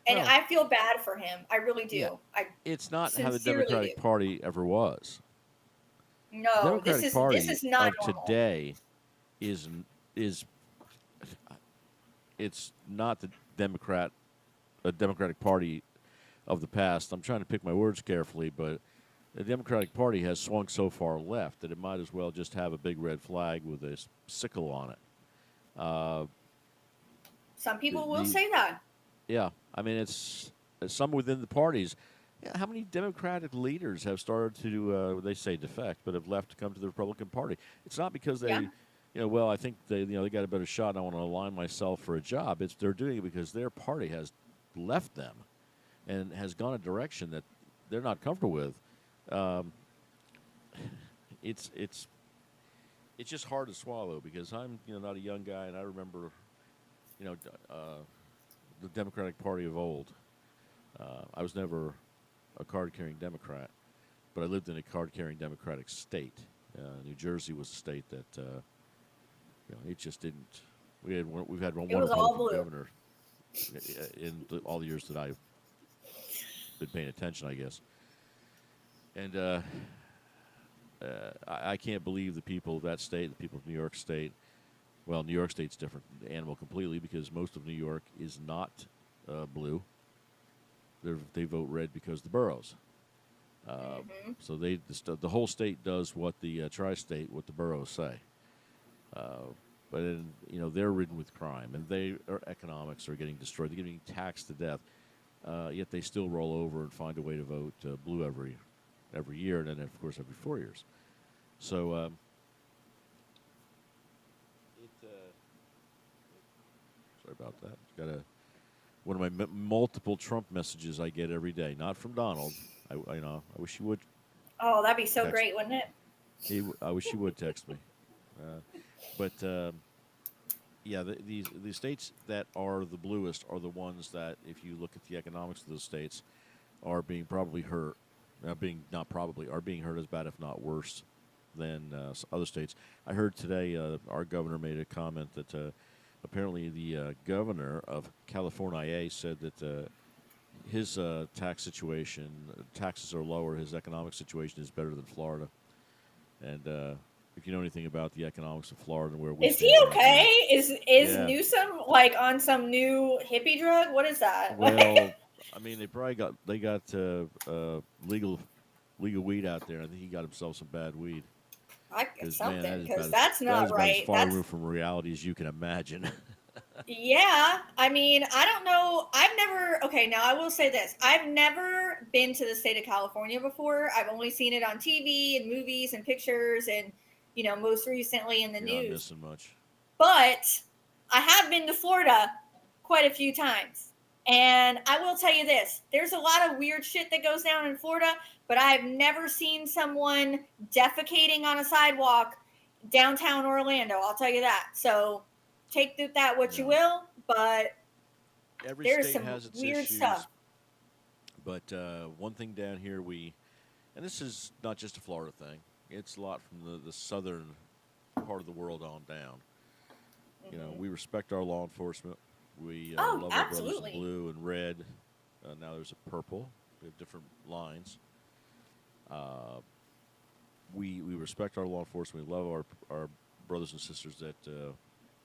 And No. I feel bad for him. I really do. Yeah. I It's not how the sincerely Democratic do. Party ever was. No, The Democratic Party this is not of normal. today is it's not the Democratic Party of the past. I'm trying to pick my words carefully, but the Democratic Party has swung so far left that it might as well just have a big red flag with a sickle on it. Some people will say that. Yeah, I mean, it's some within the parties. Yeah, how many Democratic leaders have started to, they say defect, but have left to come to the Republican Party? It's not because they, well, I think they got a better shot and I want to align myself for a job. They're doing it because their party has left them and has gone a direction that they're not comfortable with. It's just hard to swallow because I'm, not a young guy, and I remember, the Democratic Party of old. I was never a card-carrying Democrat, but I lived in a card-carrying Democratic state. New Jersey was a state that, it just didn't. We've had one Republican governor in all the years that I've been paying attention, I guess. And I can't believe the people of that state, the people of New York State. Well, New York State's different animal completely because most of New York is not blue. They vote red because the boroughs. So the whole state does what the tri-state, what the boroughs say. But then, they're ridden with crime, and their economics are getting destroyed. They're getting taxed to death. Yet they still roll over and find a way to vote blue every year, and then of course every 4 years. So sorry about that. Got one of my multiple Trump messages I get every day, not from Donald. I wish he would. Oh, that'd be so great, wouldn't it? I wish he would text me. But the states that are the bluest are the ones that, if you look at the economics of those states, are being probably hurt. Are being hurt as bad, if not worse, than other states. I heard today our governor made a comment that apparently the governor of California said that his taxes are lower. His economic situation is better than Florida. And if you know anything about the economics of Florida and where we is he okay? Is Newsom like on some new hippie drug? What is that? Well, I mean, they got legal weed out there. I think he got himself some bad weed. Something, because that's not right. As far removed from reality as you can imagine. Yeah, I mean, I don't know. Now I will say this. I've never been to the state of California before. I've only seen it on TV and movies and pictures and, most recently in the news. Not missing much. But I have been to Florida quite a few times. And I will tell you this. There's a lot of weird shit that goes down in Florida, but I've never seen someone defecating on a sidewalk downtown Orlando. I'll tell you that. So take that what you will, but there's some has its weird issues, stuff. But one thing down here, and this is not just a Florida thing, it's a lot from the southern part of the world on down. Mm-hmm. We respect our law enforcement. We love our brothers absolutely. in blue and red. Now there's a purple. We have different lines. We respect our law enforcement. We love our brothers and sisters that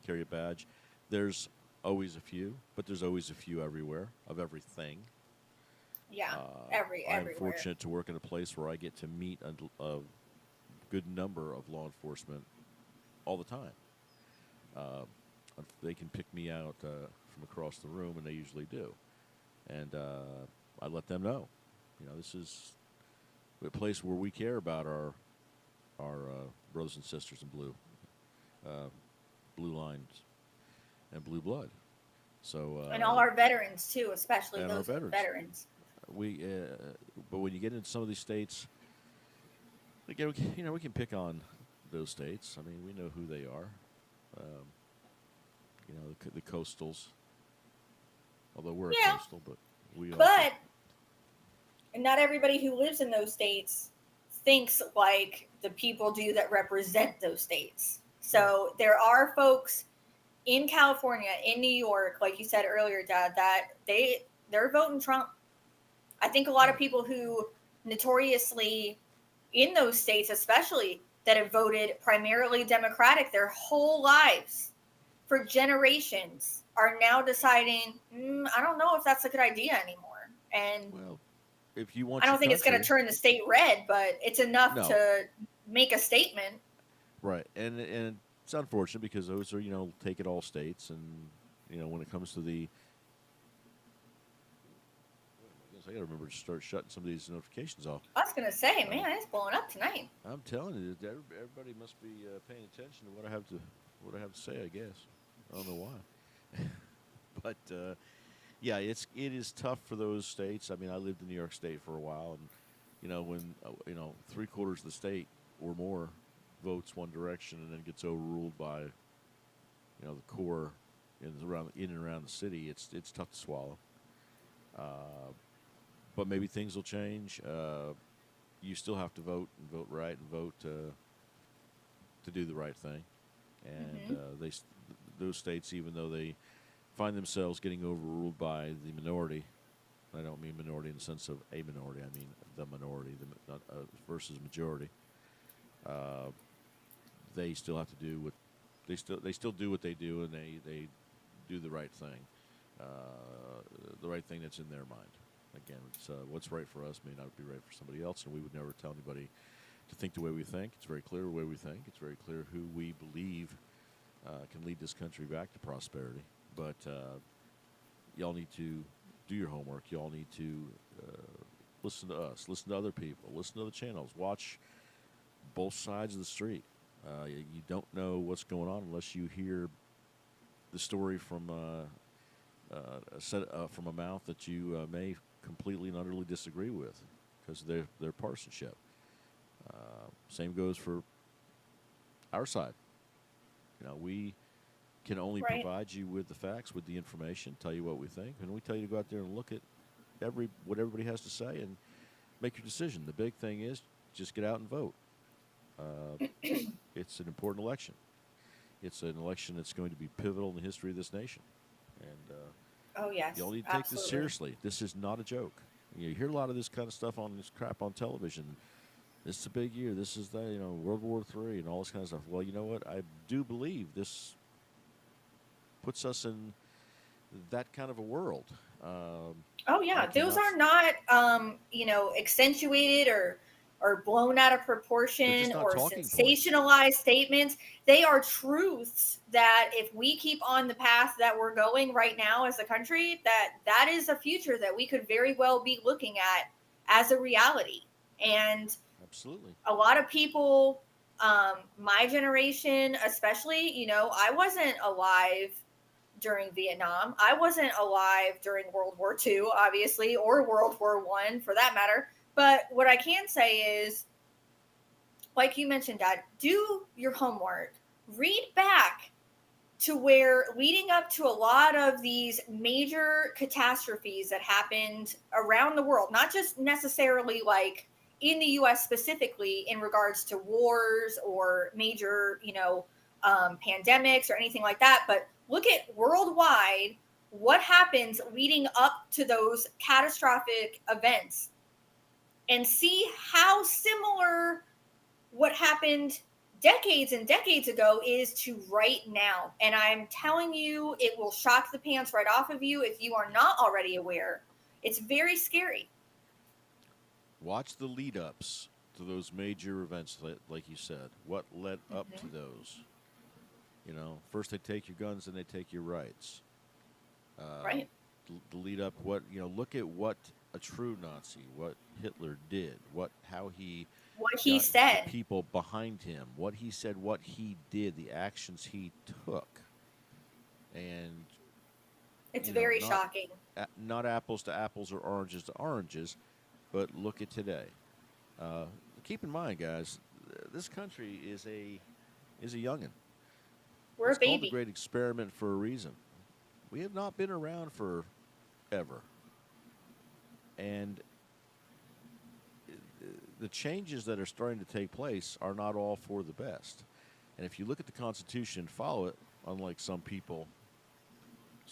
carry a badge. There's always a few, but there's always a few everywhere of everything. Yeah, everywhere. I'm fortunate to work in a place where I get to meet a good number of law enforcement all the time. Uh, they can pick me out from across the room, and they usually do. And I let them know, this is a place where we care about our brothers and sisters in uh, blue lines and blue blood. So And all our veterans too, especially and our those veterans, veterans. we but when you get into some of these states, again, we can pick on those states. I mean, we know who they are. Um, the coastals. Although we're a Yeah, coastal, but we also. but not everybody who lives in those states thinks like the people do that represent those states. Right. So there are folks in California, in New York, like you said earlier, Dad, that they're voting Trump. I think a lot of Right. people who notoriously in those states, especially that have voted primarily Democratic their whole lives for generations, are now deciding, I don't know if that's a good idea anymore. And Well, if you I want your don't think it's going to country, turn the state red, but it's enough no, to make a statement. right, and it's unfortunate because those are take it all states, and when it comes to the, I guess I got to remember to start shutting some of these notifications off. I was going to say, Uh, man, it's blowing up tonight. I'm telling you, everybody must be paying attention to what I have to say. I guess I don't know why, but yeah, it is tough for those states. I mean, I lived in New York State for a while, and when three-quarters of the state or more votes one direction and then gets overruled by the core in and around the city, it's tough to swallow. Uh, but maybe things will change. You still have to vote and vote right and vote to do the right thing. And Mm-hmm. those states, even though they find themselves getting overruled by the minority. I don't mean minority in the sense of a minority. I mean the minority, versus majority. Uh, they still have to do what they still do what they do, and they do the right thing, the right thing that's in their mind. Again, it's what's right for us may not be right for somebody else, and we would never tell anybody to think the way we think. It's very clear the way we think. It's very clear who we believe can lead this country back to prosperity. But y'all need to do your homework. Y'all need to listen to us, listen to other people, listen to other channels, watch both sides of the street. You don't know what's going on unless you hear the story from from a mouth that you may completely and utterly disagree with because of their partisanship. Same goes for our side. We can only Right. provide you with the facts, with the information, tell you what we think, and we tell you to go out there and look at what everybody has to say and make your decision. The big thing is just get out and vote. Uh, it's an important election. It's an election that's going to be pivotal in the history of this nation, and Oh, you all yes, need to take this absolutely. seriously. This is not a joke. You hear a lot of this kind of stuff on this crap on television. This is a big year. This is World War III and all this kind of stuff. Well, you know what? I do believe this puts us in that kind of a world. Oh I yeah, those cannot. are not accentuated or blown out of They're proportion just not or talking points. sensationalized statements. They are truths that if we keep on the path that we're going right now as a country, that is a future that we could very well be looking at as a reality. And Absolutely. a lot of people, my generation especially, I wasn't alive during Vietnam. I wasn't alive during World War II, obviously, or World War One for that matter. But what I can say is, like you mentioned, Dad, do your homework. Read back to where leading up to a lot of these major catastrophes that happened around the world, not just necessarily like in the US specifically in regards to wars or major, pandemics or anything like that, but look at worldwide what happens leading up to those catastrophic events and see how similar what happened decades and decades ago is to right now. And I'm telling you, it will shock the pants right off of you if you are not already aware. It's very scary. Watch the lead ups to those major events, like you said. What led up to Mm-hmm. those? First they take your guns, then they take your rights. Right. To lead up look at what a true Nazi, what Hitler did, how he What he got the said. people behind him, what he said, what he did, the actions he took, and It's very not shocking. not apples to apples or oranges to oranges, but look at today. Uh, Keep in mind, guys, this country is a youngin. We're a It's called the baby. Great Experiment for a reason. We have not been around for ever, and the changes that are starting to take place are not all for the best. And if you look at the Constitution and follow it, unlike some people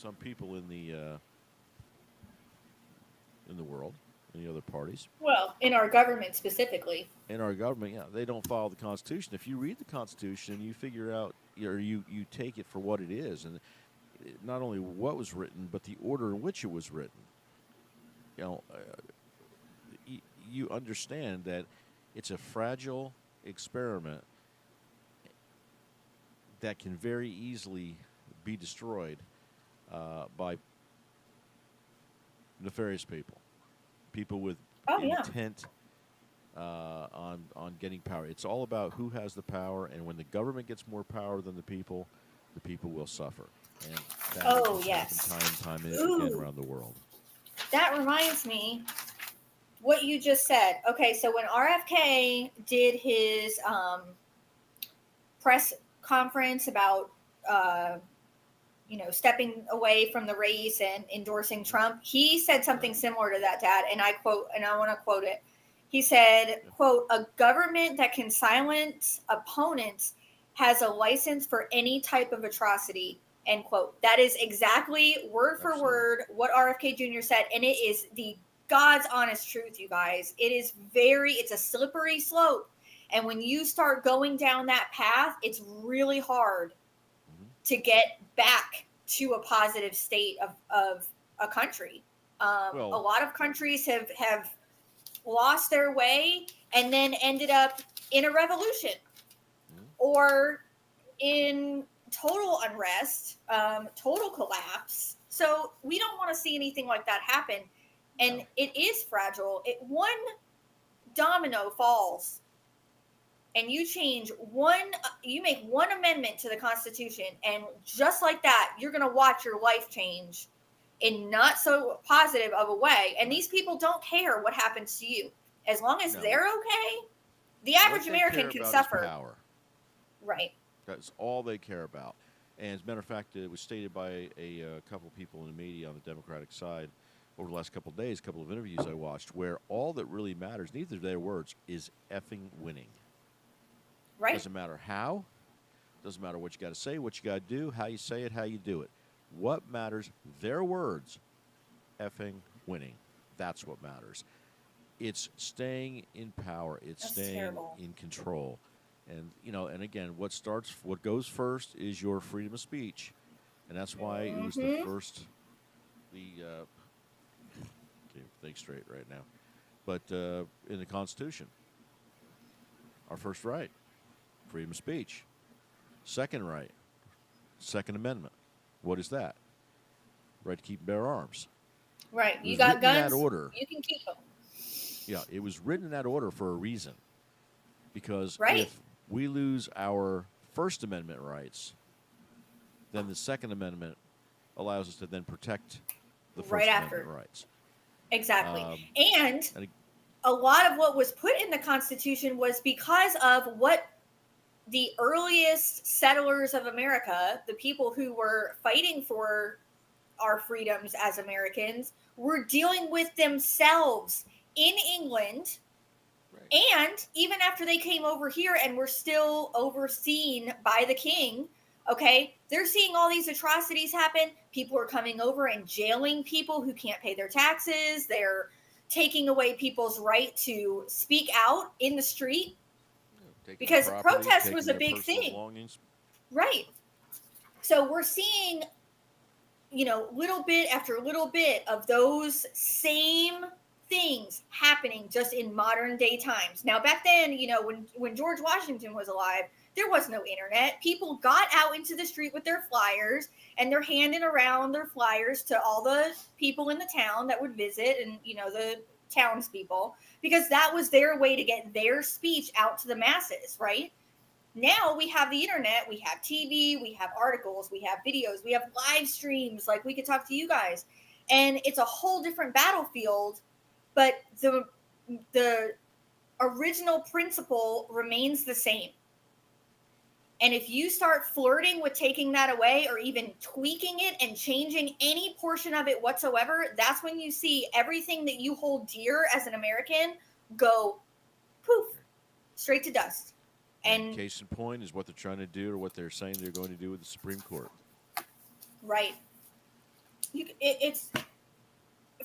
in the world, in the other parties, Well, in our government specifically. in our government, yeah, they don't follow the Constitution. If you read the Constitution, you figure out, or you take it for what it is, and not only what was written, but the order in which it was written. You know, you understand that it's a fragile experiment that can very easily be destroyed by nefarious people with Oh, yeah. intent on getting power. It's all about who has the power, and when the government gets more power than the people will suffer. And that Oh, has yes. happened time and again around the world. That reminds me what you just said. Okay, so when RFK did his press conference about stepping away from the race and endorsing Trump, he said something similar to that, Dad, and I quote, and I want to quote it. He said, quote, "A government that can silence opponents has a license for any type of atrocity," end quote. That is exactly word for word what RFK Jr. said, and it is the God's honest truth, you guys. It's a slippery slope. And when you start going down that path, it's really hard to get back to a positive state of a country. A lot of countries have lost their way and then ended up in a revolution or in total unrest, total collapse. So we don't want to see anything like that happen. And it is fragile. One domino falls and you make one amendment to the Constitution, and just like that, you're going to watch your life change in not so positive of a way. And these people don't care what happens to you. As long as they're okay, the average American can suffer. Power. Right. That's all they care about. And as a matter of fact, it was stated by a couple of people in the media on the Democratic side over the last couple of days, a couple of interviews I watched, where all that really matters, neither of their words, is effing winning. Right. Doesn't matter how, doesn't matter what you got to say, what you got to do, how you say it, how you do it. What matters, their words, effing winning. That's what matters. It's staying in power. It's staying in control. And, and again, what goes first is your freedom of speech. And that's why it was the first, can't think straight right now, but in the Constitution, our first right, freedom of speech. Second right, Second Amendment. What is that? Right to keep and bear arms. Right. You got guns, in that order. You can keep them. Yeah, it was written in that order for a reason. Because if we lose our First Amendment rights, then the Second Amendment allows us to then protect the First Amendment rights. Exactly. And a lot of what was put in the Constitution was because of what the earliest settlers of America, the people who were fighting for our freedoms as Americans, were dealing with themselves in England. Right. And even after they came over here and were still overseen by the king, okay, they're seeing all these atrocities happen. People are coming over and jailing people who can't pay their taxes. They're taking away people's right to speak out in the street. Because protest was a big thing. Right. So we're seeing, little bit after little bit of those same things happening just in modern day times. Now, back then, when George Washington was alive, There was no internet. People got out into the street with their flyers, and they're handing around their flyers to all the people in the town that would visit, and the townspeople, because that was their way to get their speech out to the masses, right? Now we have the internet, we have TV, we have articles, we have videos, we have live streams, like we could talk to you guys. And it's a whole different battlefield, but the original principle remains the same. And if you start flirting with taking that away or even tweaking it and changing any portion of it whatsoever, that's when you see everything that you hold dear as an American go poof, straight to dust. And case in point is what they're trying to do, or what they're saying they're going to do with the Supreme Court. Right. It's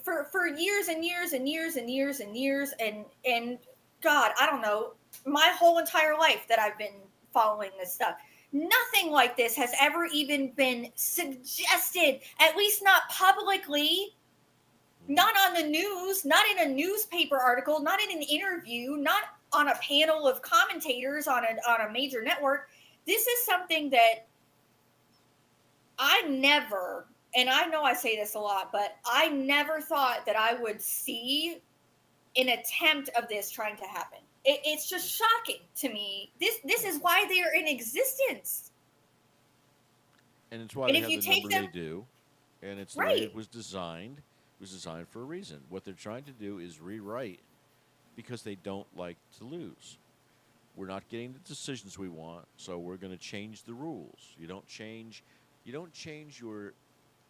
for years and years and years and years and years and God, I don't know, my whole entire life that I've been following this stuff. Nothing like this has ever even been suggested, at least not publicly, not on the news, not in a newspaper article, not in an interview, not on a panel of commentators on a major network. This is something that I never, and I know I say this a lot, but I never thought that I would see an attempt of this trying to happen. It's just shocking to me. This is why they are in existence. And it's why they have the number they do. And it's the way it was designed. It was designed for a reason. What they're trying to do is rewrite, because they don't like to lose. We're not getting the decisions we want, so we're going to change the rules. You don't change your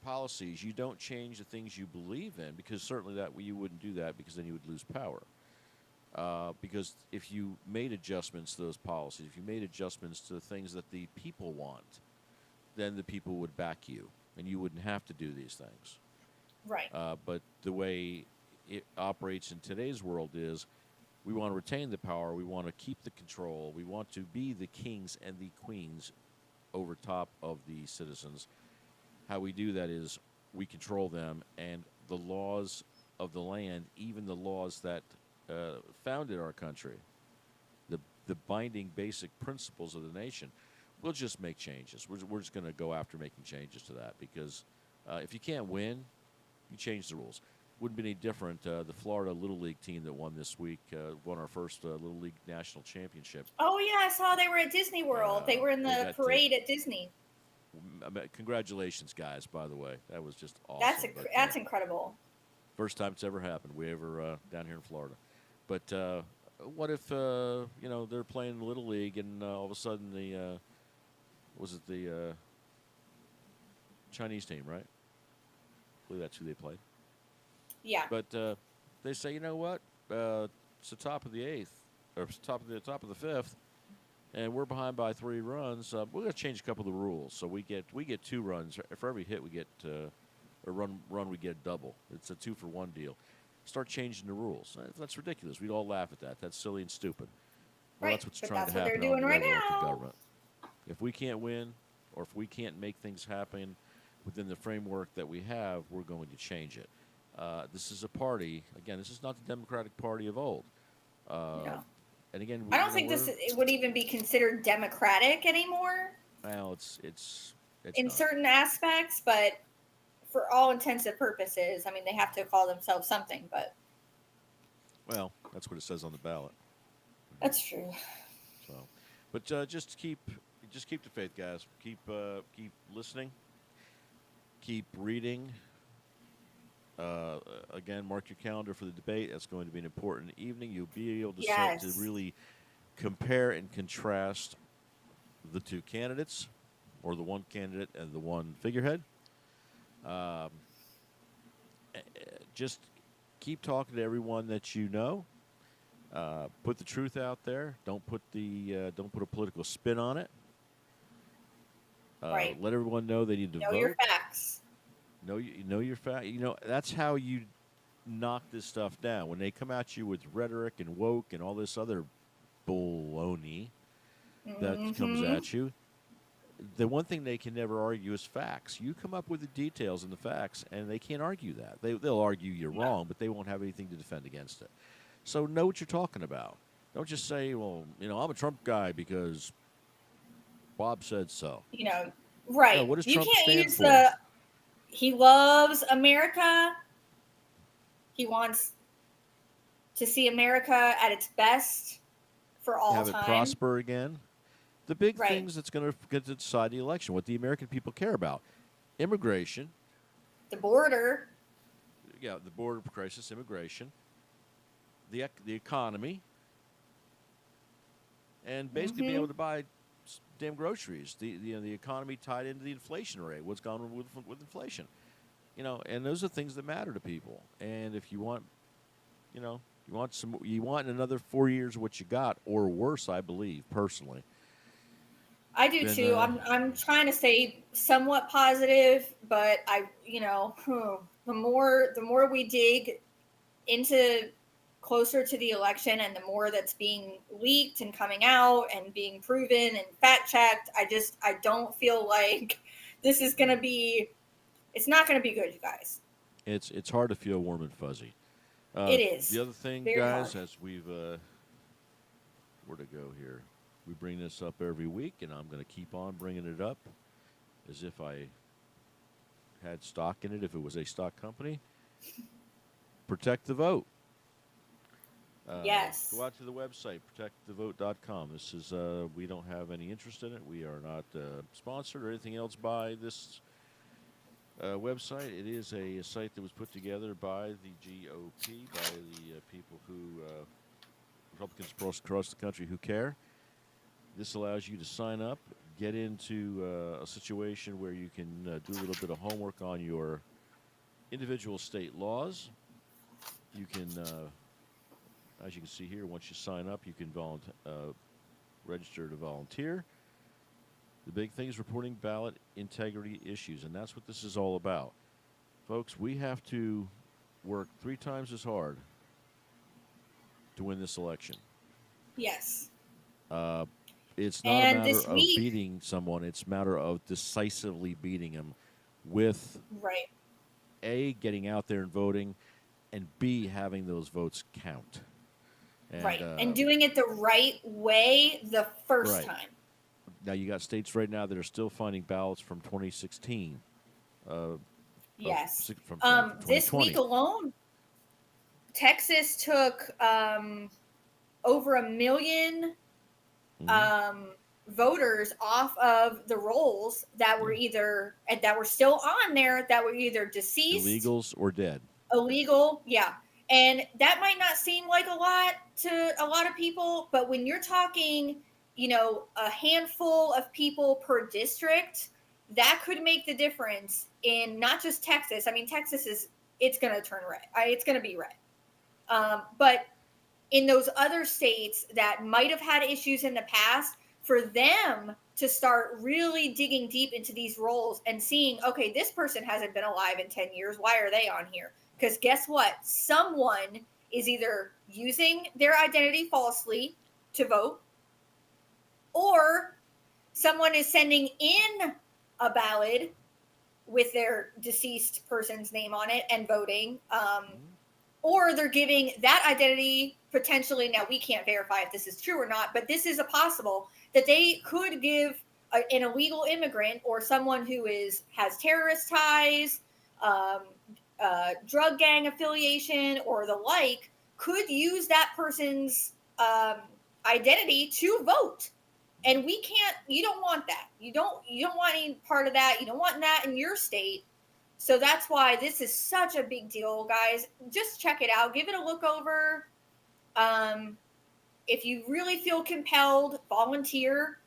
policies. You don't change the things you believe in, because certainly you wouldn't do that, because then you would lose power. Because if you made adjustments to those policies, if you made adjustments to the things that the people want, then the people would back you, and you wouldn't have to do these things. Right. But the way it operates in today's world is, we want to retain the power, we want to keep the control, we want to be the kings and the queens over top of the citizens. How we do that is we control them, and the laws of the land, even the laws that founded our country, the binding basic principles of the nation, we'll just make changes. We're just going to go after making changes to that, because if you can't win, you change the rules. Wouldn't be any different. The Florida Little League team that won this week won our first Little League national championship. Oh, yeah, I saw they were at Disney World. They were in the parade at Disney. Congratulations, guys, by the way. That was just awesome. That's incredible. First time it's ever happened. We ever down here in Florida. But what if, they're playing Little League, and all of a sudden the Chinese team, right? I believe that's who they played. Yeah. But they say, you know what? It's the top of the eighth, or it's top of the fifth, and we're behind by 3 runs. We're going to change a couple of the rules. So we get 2 runs. For every hit we get, a run we get a double. It's a 2-for-1 deal. Start changing the rules. That's ridiculous. We'd all laugh at that. That's silly and stupid. Well, that's what's trying to happen. They're doing right now. Government. If we can't win, or if we can't make things happen within the framework that we have, we're going to change it. This is a party. Again, this is not the Democratic Party of old. No. And again, I don't think it would even be considered democratic anymore. Well, it's in not. Certain aspects, but for all intents and purposes, I mean, they have to call themselves something. But well, that's what it says on the ballot. That's true. So, but just keep the faith, guys. Keep listening. Keep reading. Again, mark your calendar for the debate. That's going to be an important evening. You'll be able to start to really compare and contrast the 2 candidates, or the one candidate and the one figurehead. Just keep talking to everyone that you know. Put the truth out there. Don't put a political spin on it. Right. Let everyone know they need to vote. Know your facts. Know your fact. That's how you knock this stuff down. When they come at you with rhetoric and woke and all this other baloney that comes at you, the one thing they can never argue is facts. You come up with the details and the facts, and they can't argue that. They'll argue you're wrong, but they won't have anything to defend against it. So know what you're talking about. Don't just say, well, I'm a Trump guy because Bob said so. You know, No, right? what does You Trump can't stand use for? the he loves America. He wants to see America at its best for all Have it time. prosper again? The big Right. things that's going to get to decide the election, what the American people care about: immigration, The border. yeah, the border crisis, immigration, the economy, and basically being able Hmm. to buy damn groceries. The economy tied into the inflation rate. What's going on with inflation? And those are things that matter to people. And if you want, you want another 4 years of what you got or worse, I believe personally. I do Then too. I'm trying to stay somewhat positive, but the more we dig into closer to the election and the more that's being leaked and coming out and being proven and fact checked, I don't feel like this is gonna be it's not gonna be good, you guys. it's hard to feel warm and fuzzy. It The is other thing, very guys, hard. as we've where to go here, we bring this up every week, and I'm going to keep on bringing it up as if I had stock in it. If it was a stock company, protect the vote. Go Yes. out to the website, protectthevote.com. This is, we don't have any interest in it. We are not sponsored or anything else by this website. It is a site that was put together by the GOP, by the people who, Republicans across the country who care. This allows you to sign up, get into a situation where you can do a little bit of homework on your individual state laws. You can, as you can see here, once you sign up, you can register to volunteer. The big thing is reporting ballot integrity issues, and that's what this is all about. Folks, we have to work 3 times as hard to win this election. Yes. Uh, it's not a And matter this of week, beating someone, it's a matter of decisively beating them with right. A, getting out there and voting, and B, having those votes count. And, Right. And doing it the right way the first right. time. Now, you got states right now that are still finding ballots from 2016, uh, Yes. from This week 2020. alone, Texas took over 1 million Mm-hmm. um, voters off of the rolls that were Yeah. that were still on there that were either deceased, Illegals or dead. illegal, yeah. And that might not seem like a lot to a lot of people, but when you're talking, a handful of people per district, that could make the difference in not just Texas. I mean, Texas is it's going to turn red. It's going to be red. But in those other states that might have had issues in the past, for them to start really digging deep into these roles and seeing, okay, this person hasn't been alive in 10 years. Why are they on here? Because guess what? Someone is either using their identity falsely to vote, or someone is sending in a ballot with their deceased person's name on it and voting. Mm-hmm. Or they're giving that identity potentially. Now we can't verify if this is true or not, but this is a possible that they could give an illegal immigrant or someone who has terrorist ties, um, drug gang affiliation, or the like, could use that person's identity to vote. And we can't. You don't want that. You don't want any part of that. You don't want that in your state. So that's why this is such a big deal, guys. Just check it out. Give it a look over. Um, if you really feel compelled, volunteer.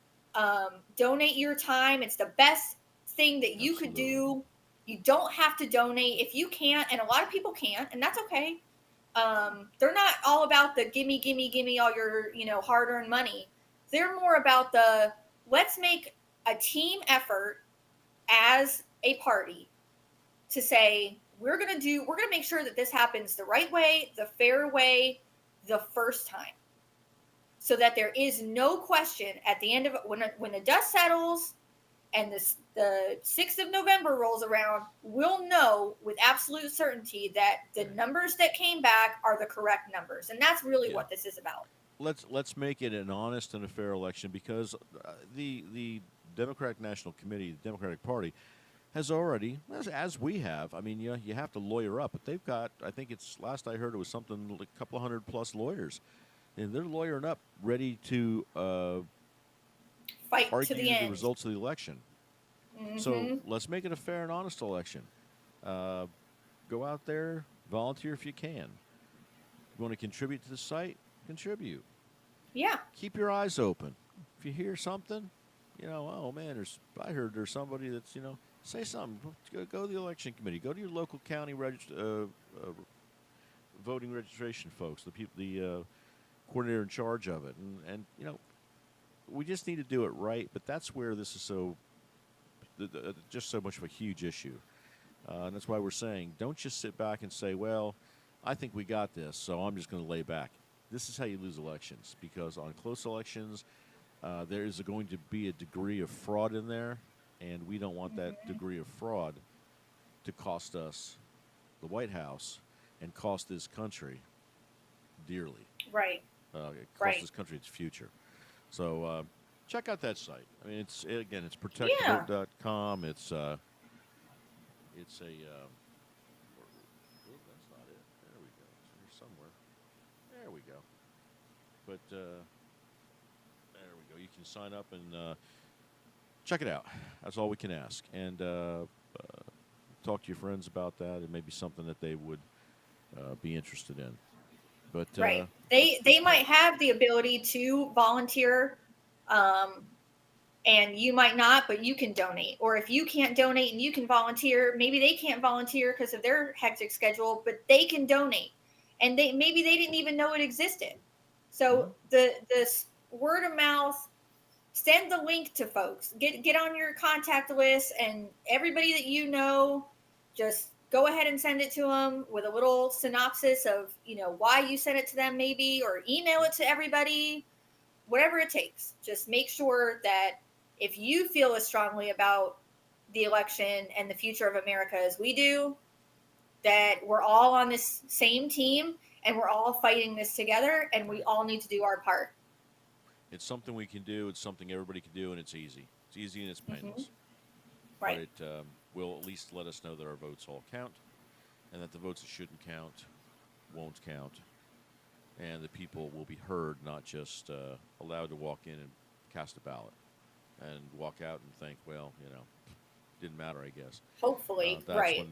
Donate your time. It's the best thing that you could Absolutely. do. You don't have to donate if you can't, and a lot of people can't, and that's okay. They're not all about the gimme, gimme, gimme all your hard-earned money. They're more about the let's make a team effort as a party to say we're gonna make sure that this happens the right way, the fair way, the first time, so that there is no question at the end of it when the dust settles and the 6th of November rolls around, we'll know with absolute certainty that the Right. numbers that came back are the correct numbers, and that's really Yeah. what this is about. Let's make it an honest and a fair election, because the Democratic National Committee, the Democratic Party, has already, as we have. I mean, you have to lawyer up, but they've got. I think it's last I heard it was something like a couple of hundred plus lawyers, and they're lawyering up, ready to Fight to the argue the end. results of the election. So let's make it a fair and honest election. Go out there, volunteer if you can. You want to contribute to the site? Contribute. Yeah. Keep your eyes open. If you hear something, oh man, I heard there's somebody that's, say something. Go to the election committee. Go to your local county voting registration folks, the coordinator in charge of it, and we just need to do it right. But that's where this is just so much of a huge issue, and that's why we're saying don't just sit back and say, well, I think we got this, so I'm just going to lay back. This is how you lose elections, because on close elections, there is going to be a degree of fraud in there, and we don't want that degree of fraud to cost us the White House and cost this country dearly. Right. It costs this country its future. So check out that site. I mean, it's protectthevote.com. It's a that's not it. There we go. It's here somewhere. There we go. But there we go. You can sign up and check it out. That's all we can ask. And talk to your friends about that. It may be something that they would be interested in. But right. They might have the ability to volunteer, and you might not, but you can donate. Or if you can't donate and you can volunteer, maybe they can't volunteer because of their hectic schedule, but they can donate. And maybe they didn't even know it existed. So the word of mouth, send the link to folks. Get on your contact list, and everybody that you know, just go ahead and send it to them with a little synopsis of, why you sent it to them maybe, or email it to everybody, whatever it takes. Just make sure that if you feel as strongly about the election and the future of America as we do, that we're all on this same team and we're all fighting this together, and we all need to do our part. It's something we can do. It's something everybody can do, and it's easy. It's easy and it's painless. Right. But it will at least let us know that our votes all count, and that the votes that shouldn't count won't count, and the people will be heard, not just allowed to walk in and cast a ballot and walk out and think, well, didn't matter, I guess. Hopefully, that's right.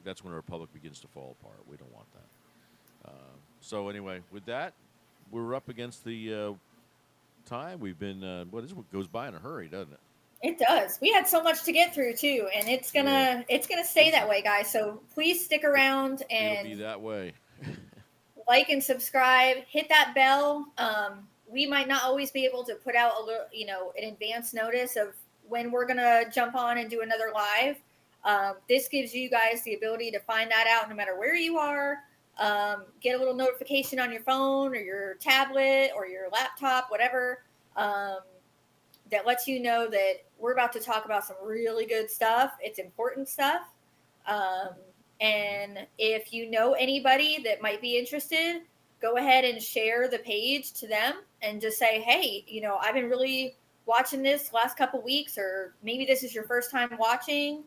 That's when our republic begins to fall apart. We don't want that. So anyway, with that, we're up against the time. We've been this goes by in a hurry, doesn't it? It does. We had so much to get through too, and it's gonna stay that way, guys. So please stick around and it'll be that way. like and subscribe. Hit that bell. We might not always be able to put out a little, an advance notice of when we're gonna jump on and do another live. This gives you guys the ability to find that out no matter where you are. Get a little notification on your phone or your tablet or your laptop, whatever. That lets you know that we're about to talk about some really good stuff. It's important stuff. And if you know anybody that might be interested, go ahead and share the page to them and just say, hey, I've been really watching this last couple weeks, or maybe this is your first time watching.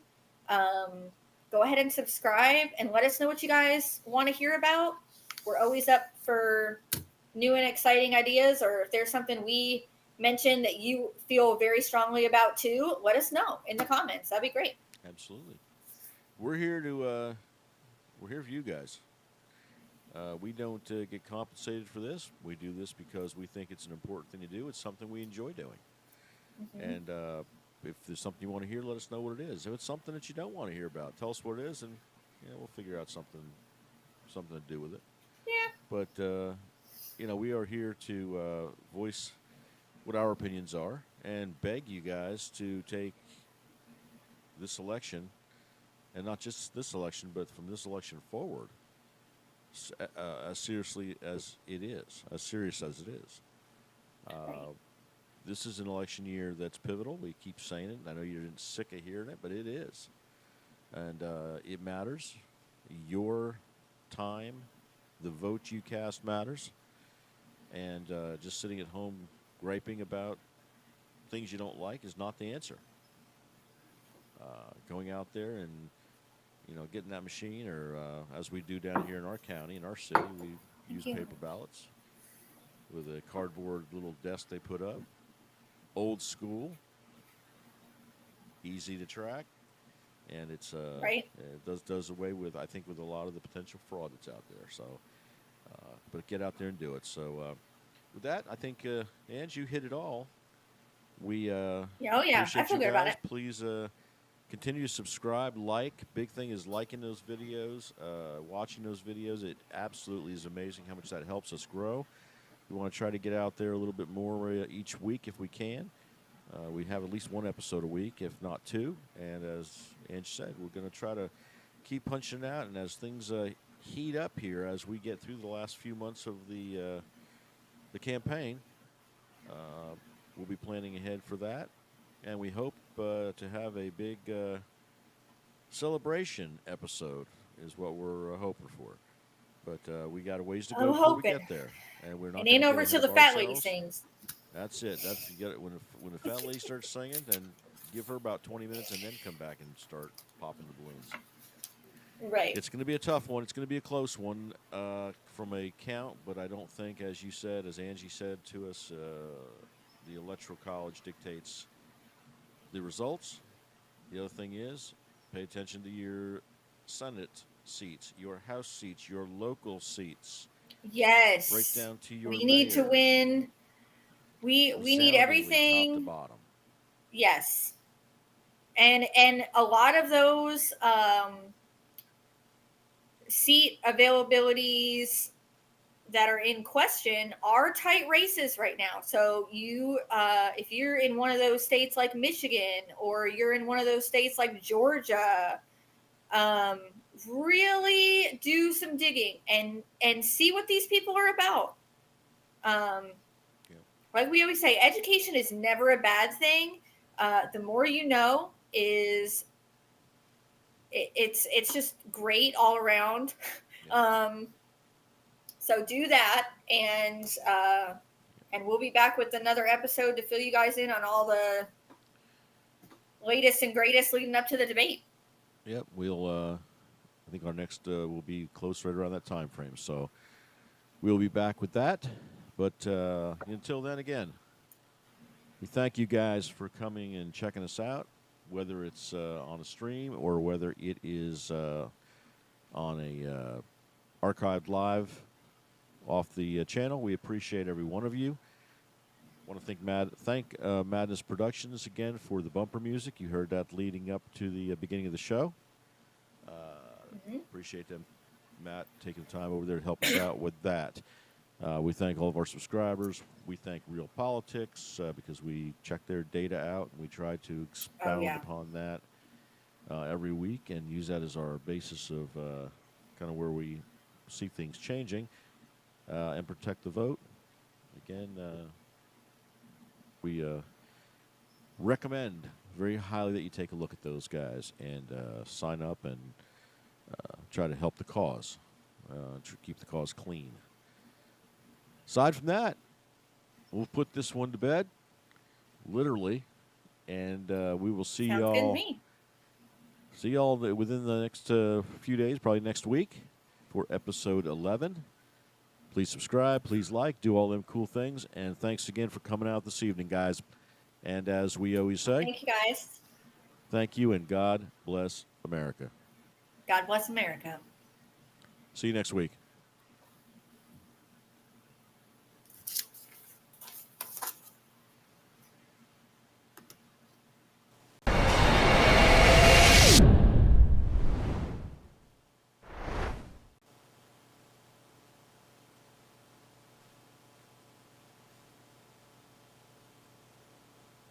Go ahead and subscribe and let us know what you guys want to hear about. We're always up for new and exciting ideas, or if there's something we mentioned that you feel very strongly about too, let us know in the comments. That'd be great. Absolutely. We're here for you guys. We don't get compensated for this. We do this because we think it's an important thing to do. It's something we enjoy doing. And if there's something you want to hear, let us know what it is. If it's something that you don't want to hear about, tell us what it is, and we'll figure out something to do with it. Yeah. But we are here to voice what our opinions are and beg you guys to take this election, and not just this election, but from this election forward, as seriously as it is, as serious as it is. This is an election year that's pivotal. We keep saying it. I know you're sick of hearing it, but it is. And it matters. Your time, the vote you cast matters. And just sitting at home griping about things you don't like is not the answer. Going out there and getting that machine, or as we do down here in our county, in our city, we use Thank you. paper ballots with a cardboard little desk they put up. Old school, easy to track, and Right. it does away with, I think, with a lot of the potential fraud that's out there. So, but get out there and do it. So, with that, I think Ange, you hit it all. We Yeah, oh yeah, I appreciate feel you good about guys. it. Please continue to subscribe, like. Big thing is liking those videos, watching those videos. It absolutely is amazing how much that helps us grow. We want to try to get out there a little bit more each week if we can. We have at least one episode a week, if not two. And as Ange said, we're going to try to keep punching out. And as things heat up here, as we get through the last few months of the campaign, we'll be planning ahead for that. And we hope to have a big celebration episode is what we're hoping for. But we got a ways to go I'm before we hoping. get there, and we're not It going ain't to get over ahead till of the fat lady ourselves. sings. That's it. That's you get it when the fat lady starts singing. Then give her about 20 minutes, and then come back and start popping the balloons. Right. It's going to be a tough one. It's going to be a close one from a count, but I don't think, as you said, as Angie said to us, the Electoral College dictates the results. The other thing is, pay attention to your Senate seats, your House seats, your local seats. Yes. Right down to your We need to mayor. win. We need Resoundingly everything. top to bottom. Yes. And a lot of those seat availabilities that are in question are tight races right now. So you, if you're in one of those states like Michigan, or you're in one of those states like Georgia, really do some digging and see what these people are about. Like we always say, education is never a bad thing. The more you know is it's just great all around. So do that, and we'll be back with another episode to fill you guys in on all the latest and greatest leading up to the debate. Yep, we'll. I think our next will be close right around that time frame. So we'll be back with that. But until then, again, we thank you guys for coming and checking us out, whether it's on a stream or whether it is on a archived live off the channel. We appreciate every one of you. I want to thank Madness Productions again for the bumper music. You heard that leading up to the beginning of the show. Appreciate them, Matt, taking the time over there to help us out with that. We thank all of our subscribers. We thank Real Politics because we check their data out and we try to expound upon that every week and use that as our basis of kind of where we see things changing and protect the vote. Again, we recommend very highly that you take a look at those guys and sign up and try to help the cause, to keep the cause clean. Aside from that, we'll put this one to bed, literally, and we will see Sounds y'all. good to me. See y'all within the next few days, probably next week, for episode 11. Please subscribe, please like, do all them cool things, and thanks again for coming out this evening, guys. And as we always say, thank you guys. Thank you, and God bless America. God bless America. See you next week.